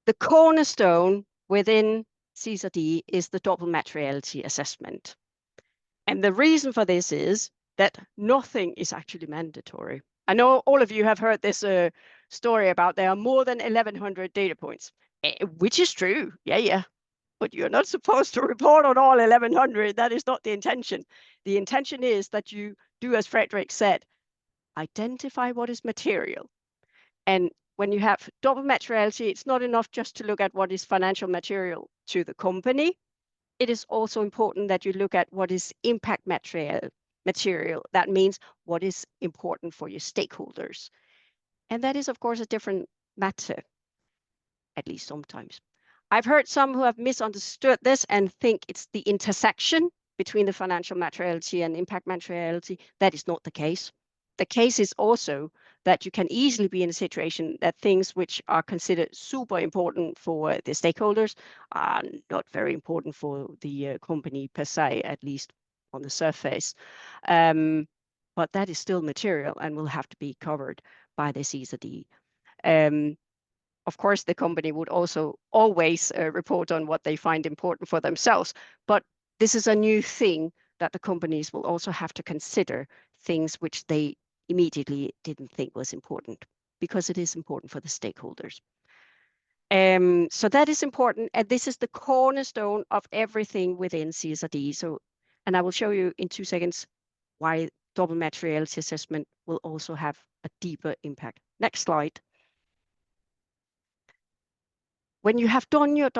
The cornerstone within CSRD is the double materiality assessment. And the reason for this is that nothing is actually mandatory. I know all of you have heard this story about there are more than 1,100 data points. Which is true, yeah, but you're not supposed to report on all 1,100. That is not the intention. The intention is that you do, as Frederic said, identify what is material. And when you have double materiality, it's not enough just to look at what is financial material to the company. It is also important that you look at what is impact material. That means what is important for your stakeholders. And that is, of course, a different matter. At least sometimes. I've heard some who have misunderstood this and think it's the intersection between the financial materiality and impact materiality. That is not the case. The case is also that you can easily be in a situation that things which are considered super important for the stakeholders are not very important for the company per se, at least on the surface. but that is still material and will have to be covered by the CSRD. Of course, the company would also always report on what they find important for themselves, but this is a new thing that the companies will also have to consider, things which they immediately didn't think was important, because it is important for the stakeholders. So that is important, and this is the cornerstone of everything within CSRD. So, and I will show you in 2 seconds why double materiality assessment will also have a deeper impact. Next slide. When you have done your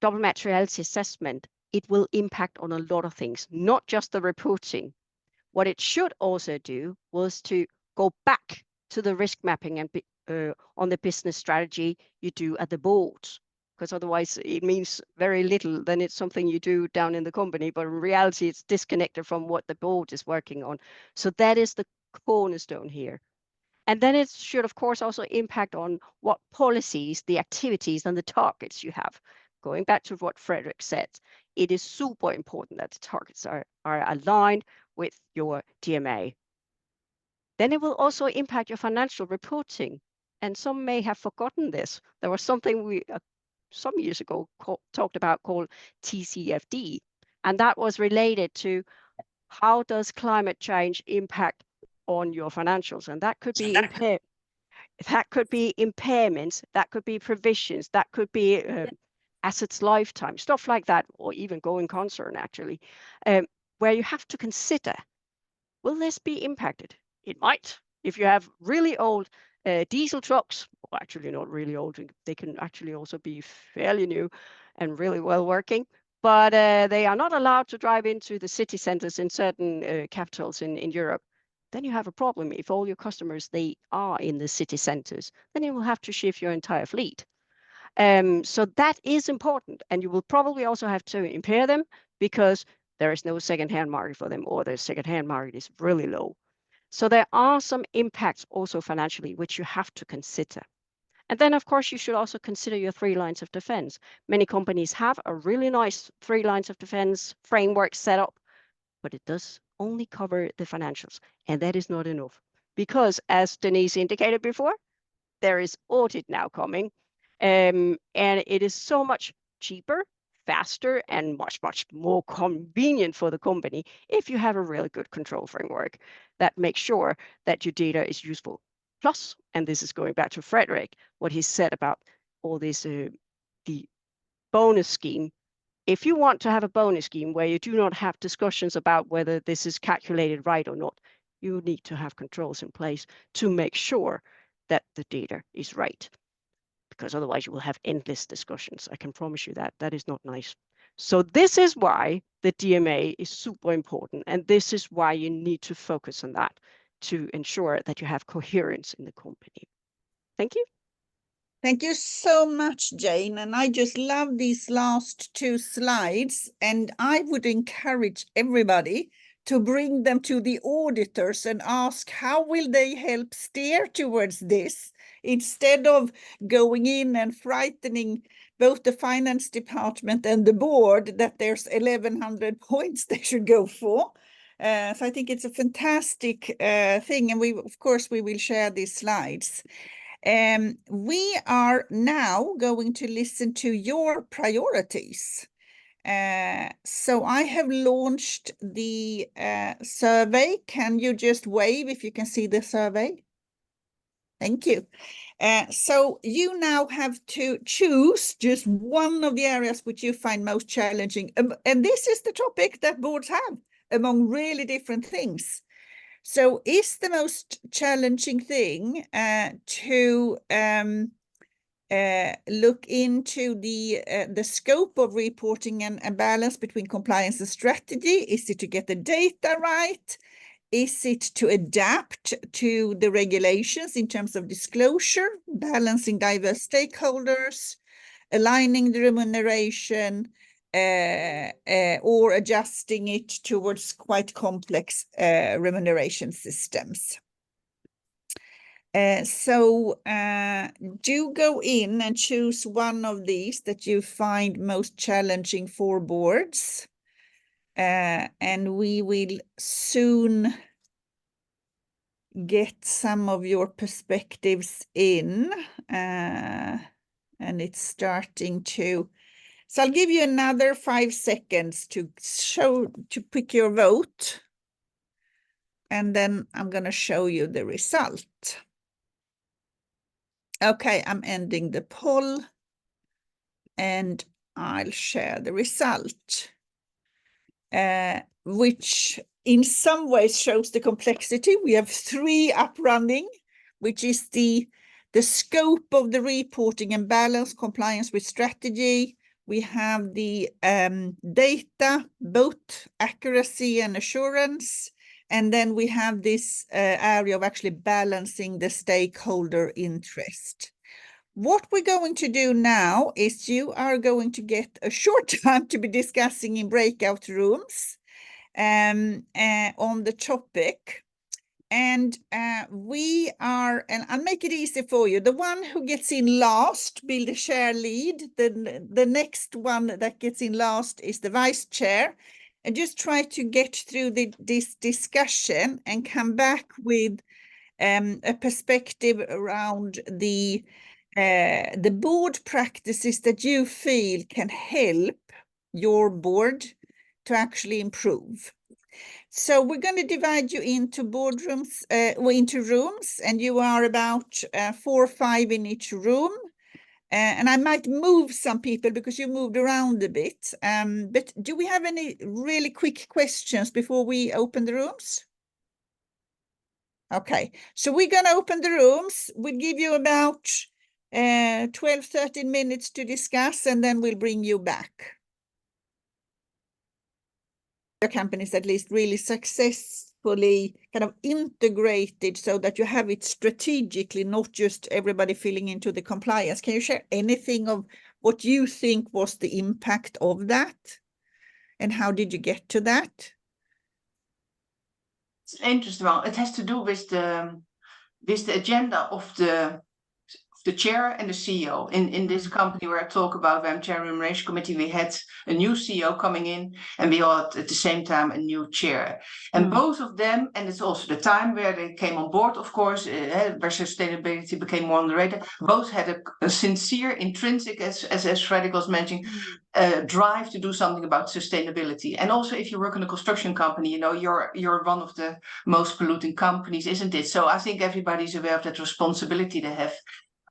double materiality assessment, it will impact on a lot of things, not just the reporting. What it should also do was to go back to the risk mapping and on the business strategy you do at the board, because otherwise it means very little. Then it's something you do down in the company, but in reality it's disconnected from what the board is working on. So that is the cornerstone here. And then it should, of course, also impact on what policies, the activities, and the targets you have. Going back to what Frederic said, it is super important that the targets are aligned with your DMA. Then it will also impact your financial reporting. And some may have forgotten this. There was something we some years ago talked about called TCFD, and that was related to how does climate change impact on your financials, and that could be impairments, that could be provisions, that could be assets lifetime, stuff like that, or even going concern actually, where you have to consider, will this be impacted? It might. If you have really old diesel trucks, well, actually not really old, they can actually also be fairly new and really well working, but they are not allowed to drive into the city centers in certain capitals in Europe. Then you have a problem. If all your customers, they are in the city centers, then you will have to shift your entire fleet. So that is important. And you will probably also have to impair them because there is no second-hand market for them, or the second-hand market is really low. So there are some impacts also financially, which you have to consider. And then, of course, you should also consider your 3 lines of defense. Many companies have a really nice 3 lines of defense framework set up, but it does only cover the financials, and that is not enough. Because, as Denise indicated before, there is audit now coming, and it is so much cheaper, faster, and much, much more convenient for the company if you have a really good control framework that makes sure that your data is useful. Plus, and this is going back to Frederic, what he said about all this, the bonus scheme. If you want to have a bonus scheme where you do not have discussions about whether this is calculated right or not, you need to have controls in place to make sure that the data is right. Because otherwise you will have endless discussions. I can promise you that. That is not nice. So this is why the DMA is super important. And this is why you need to focus on that to ensure that you have coherence in the company. Thank you. Thank you so much, Jane. And I just love these last 2 slides. And I would encourage everybody to bring them to the auditors and ask how will they help steer towards this, instead of going in and frightening both the finance department and the board that there's 1,100 points they should go for. So I think it's a fantastic thing. And of course, we will share these slides. We are now going to listen to your priorities. So I have launched the survey. Can you just wave if you can see the survey? Thank you. So you now have to choose just one of the areas which you find most challenging. And this is the topic that boards have among really different things. So is the most challenging thing to look into the scope of reporting and balance between compliance and strategy? Is it to get the data right? Is it to adapt to the regulations in terms of disclosure, balancing diverse stakeholders, aligning the remuneration, or adjusting it towards quite complex remuneration systems? So do go in and choose one of these that you find most challenging for boards. And we will soon get some of your perspectives in, and it's starting to. So I'll give you another 5 seconds to pick your vote, and then I'm going to show you the result. Okay, I'm ending the poll, and I'll share the result, which in some ways shows the complexity. We have 3 up running, which is the scope of the reporting and balance compliance with strategy. We have the data, both accuracy and assurance. And then we have this area of actually balancing the stakeholder interest. What we're going to do now is you are going to get a short time to be discussing in breakout rooms on the topic. And and I'll make it easy for you. The one who gets in last will the chair lead. The next one that gets in last is the vice chair. And just try to get through this discussion and come back with a perspective around the board practices that you feel can help your board to actually improve. So we're going to divide you into boardrooms, into rooms, and you are about 4 or 5 in each room. And I might move some people because you moved around a bit. But do we have any really quick questions before we open the rooms? Okay, so we're going to open the rooms. We'll give you about 12, 13 minutes to discuss, and then we'll bring you back. The companies at least really successfully kind of integrated so that you have it strategically, not just everybody filling into the compliance. Can you share anything of what you think was the impact of that? And how did you get to that? It's interesting. Well, it has to do with the agenda of the chair and the CEO. In this company where I talk about, where I'm chair of the remuneration committee, we had a new CEO coming in, and we had at the same time a new chair. And both of them, and it's also the time where they came on board, of course, where sustainability became more on the radar. Both had a sincere, intrinsic, as Frederic was mentioning, drive to do something about sustainability. And also, if you work in a construction company, you know, you're one of the most polluting companies, isn't it? So I think everybody's aware of that responsibility they have.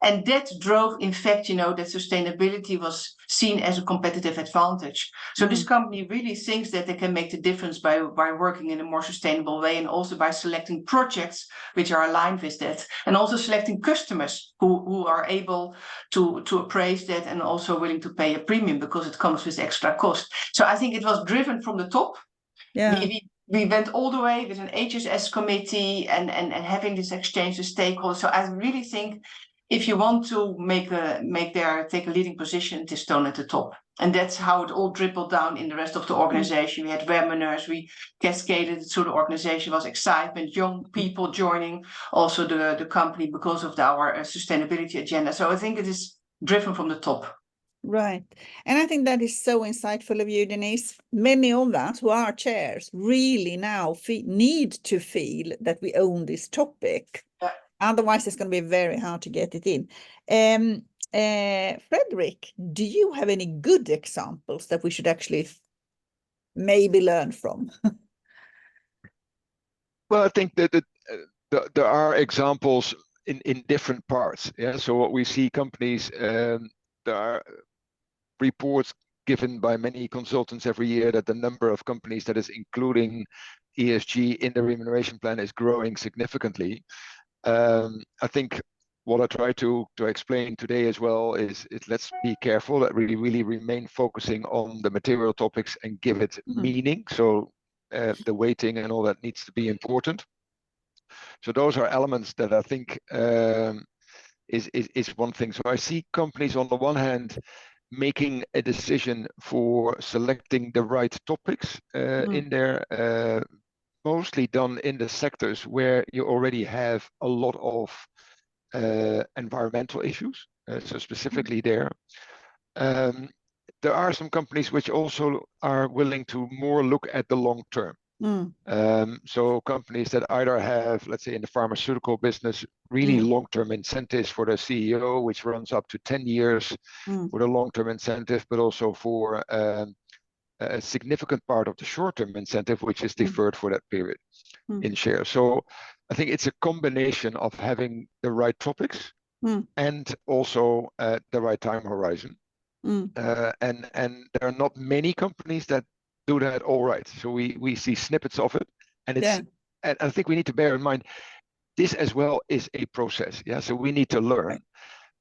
And that drove, in fact, you know, that sustainability was seen as a competitive advantage. So this company really thinks that they can make the difference by working in a more sustainable way, and also by selecting projects which are aligned with that, and also selecting customers who are able to appraise that and also willing to pay a premium because it comes with extra cost. So I think it was driven from the top. Yeah. We went all the way with an HSS committee and having this exchange with stakeholders. So I really think if you want to take a leading position, it is done at the top. And that's how it all dribbled down in the rest of the organization. We had webinars, we cascaded it through the organization, was excitement, young people joining also the company because of our sustainability agenda. So I think it is driven from the top. Right. And I think that is so insightful of you, Denise. Many of us who are chairs really now need to feel that we own this topic. Yeah. Otherwise, it's going to be very hard to get it in. Frederic, do you have any good examples that we should actually maybe learn from? Well, I think that there are examples in different parts. Yeah. So what we see companies, there are reports given by many consultants every year that the number of companies that is including ESG in the remuneration plan is growing significantly. I think what I try to explain today as well is let's be careful that we really remain focusing on the material topics and give it meaning. So the weighting and all that needs to be important. So those are elements that I think is one thing. So I see companies on the one hand making a decision for selecting the right topics in there, mostly done in the sectors where you already have a lot of environmental issues, so specifically there. There are some companies which also are willing to more look at the long term. So companies that either have, let's say in the pharmaceutical business, really long-term incentives for the CEO, which runs up to 10 years for the long-term incentive, but also for a significant part of the short-term incentive, which is deferred for that period in shares. So I think it's a combination of having the right topics and also the right time horizon. And there are not many companies that do that all right. So we see snippets of it, and it's and I think we need to bear in mind this as well is a process. Yeah, so we need to learn.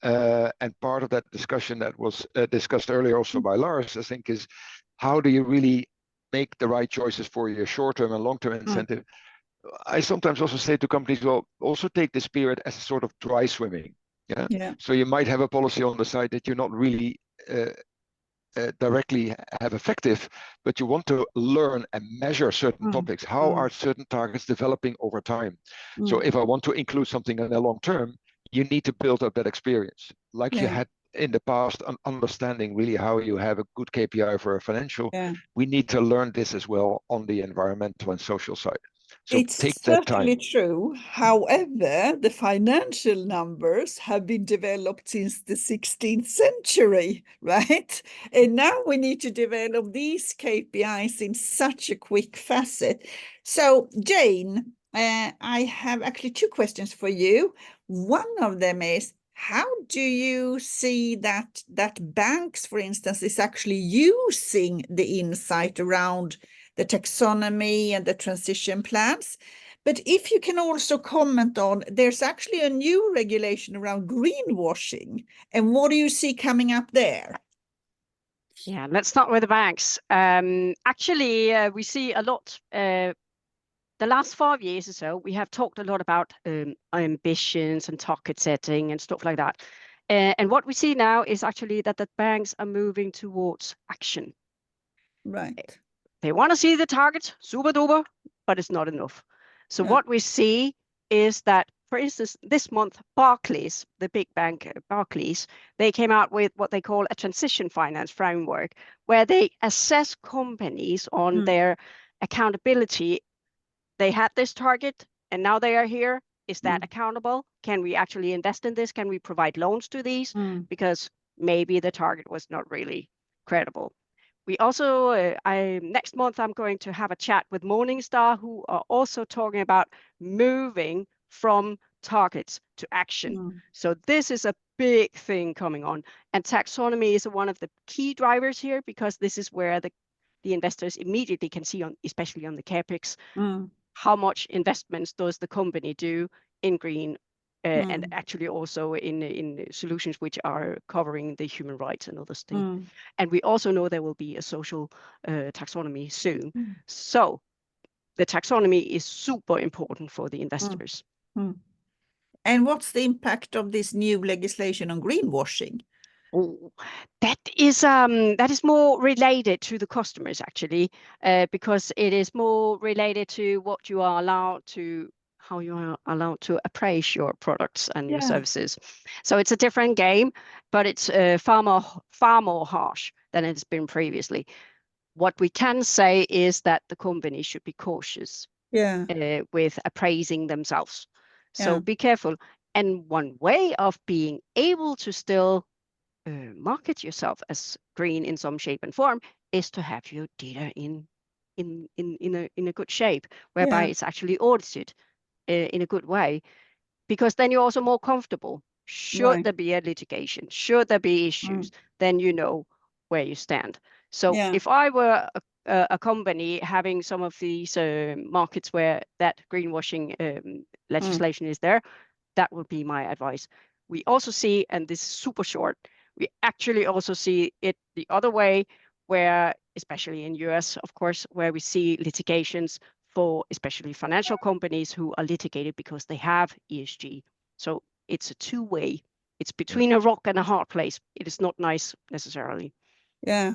And part of that discussion that was discussed earlier also by Lars, I think, is how do you really make the right choices for your short-term and long-term incentive? I sometimes also say to companies, well, also take this period as a sort of dry swimming. Yeah. So you might have a policy on the side that you're not really directly have effective, but you want to learn and measure certain topics. How are certain targets developing over time? So if I want to include something in the long term, you need to build up that experience, like you had in the past, understanding really how you have a good KPI for a financial. We need to learn this as well on the environmental and social side. So it's take that certainly time. true. However, the financial numbers have been developed since the 16th century, right? And now we need to develop these KPIs in such a quick facet. So, Jane, I have actually two questions for you. One of them is, how do you see that banks, for instance, is actually using the insight around the taxonomy and the transition plans? But if you can also comment on, there's actually a new regulation around greenwashing, and what do you see coming up there? Yeah, let's start with the banks. Actually, we see a lot. The last 5 years or so, we have talked a lot about ambitions and target setting and stuff like that. And what we see now is actually that the banks are moving towards action. Right. They want to see the targets, super duper, but it's not enough. So what we see is that, for instance, this month, Barclays, the big bank Barclays, they came out with what they call a transition finance framework, where they assess companies on their accountability. They had this target and now they are here. Is that accountable? Can we actually invest in this? Can we provide loans to these? Because maybe the target was not really credible. We also, next month, I'm going to have a chat with Morningstar, who are also talking about moving from targets to action. So this is a big thing coming on. And taxonomy is one of the key drivers here, because this is where the investors immediately can see, especially on the CapEx, how much investments does the company do in green and actually also in solutions which are covering the human rights and other things. And we also know there will be a social taxonomy soon. So the taxonomy is super important for the investors. And what's the impact of this new legislation on greenwashing? Oh, that is more related to the customers, actually, because it is more related to what you are allowed to, how you are allowed to appraise your products and your services. So it's a different game, but it's far more harsh than it's been previously. What we can say is that the company should be cautious with appraising themselves. So be careful. And one way of being able to still market yourself as green in some shape and form is to have your data in a good shape, whereby it's actually audited in a good way, because then you're also more comfortable. Should there be a litigation, should there be issues, then you know where you stand. So if I were a company having some of these markets where that greenwashing legislation is there, that would be my advice. We also see, and this is super short, we actually also see it the other way, where, especially in US, of course, where we see litigations for especially financial companies who are litigated because they have ESG. So it's a two-way. It's between a rock and a hard place. It is not nice necessarily. Yeah.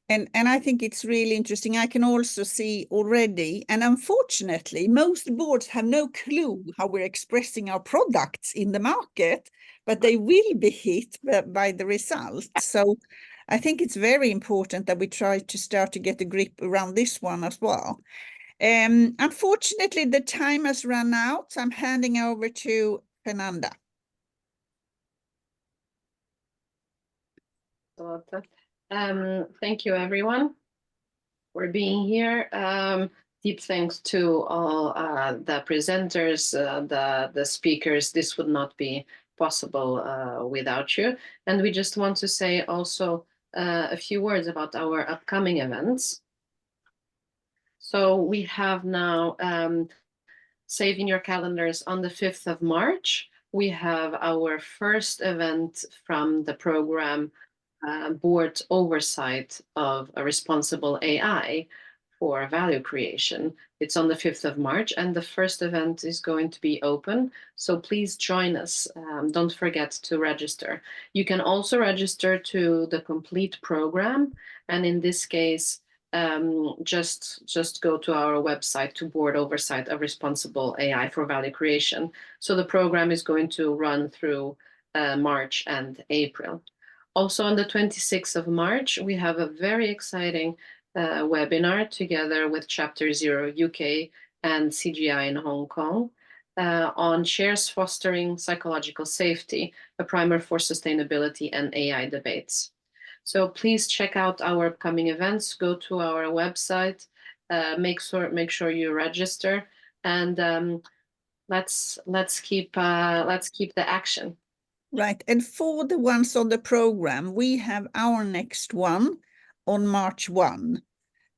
And I think it's really interesting. I can also see already, and unfortunately, most boards have no clue how we're expressing our products in the market, but they will be hit by the results. So I think it's very important that we try to start to get a grip around this one as well. Unfortunately, the time has run out. I'm handing over to Fernanda. Thank you, everyone, for being here. Deep thanks to all the presenters, the speakers. This would not be possible without you. And we just want to say also a few words about our upcoming events. So we have now, save in your calendars, on the 5th of March, we have our first event from the program Board Oversight of a Responsible AI for Value Creation. It's on the 5th of March, and the first event is going to be open. So please join us. Don't forget to register. You can also register to the complete program. And in this case, just go to our website to Board Oversight of Responsible AI for Value Creation. So the program is going to run through March and April. Also on the 26th of March, we have a very exciting webinar together with Chapter 0 UK and CGI in Hong Kong on Shares Fostering Psychological Safety, a Primer for Sustainability and AI Debates. So please check out our upcoming events, go to our website, make sure you register, and let's keep the action. Right, and for the ones on the program, we have our next one on March 1.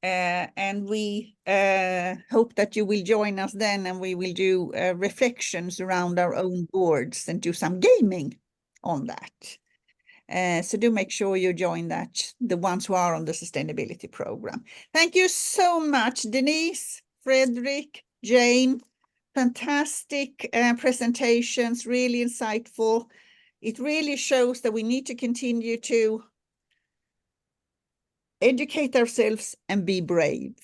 And we hope that you will join us then, and we will do reflections around our own boards and do some gaming on that. So do make sure you join that, the ones who are on the sustainability program. Thank you so much, Denise, Frederic, Jane. Fantastic presentations, really insightful. It really shows that we need to continue to educate ourselves and be brave.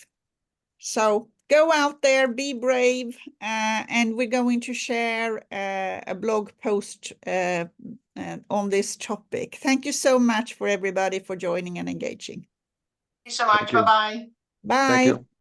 So go out there, be brave, and we're going to share a blog post on this topic. Thank you so much for everybody for joining and engaging. Thank you so much. Bye-bye. Bye. Thank you.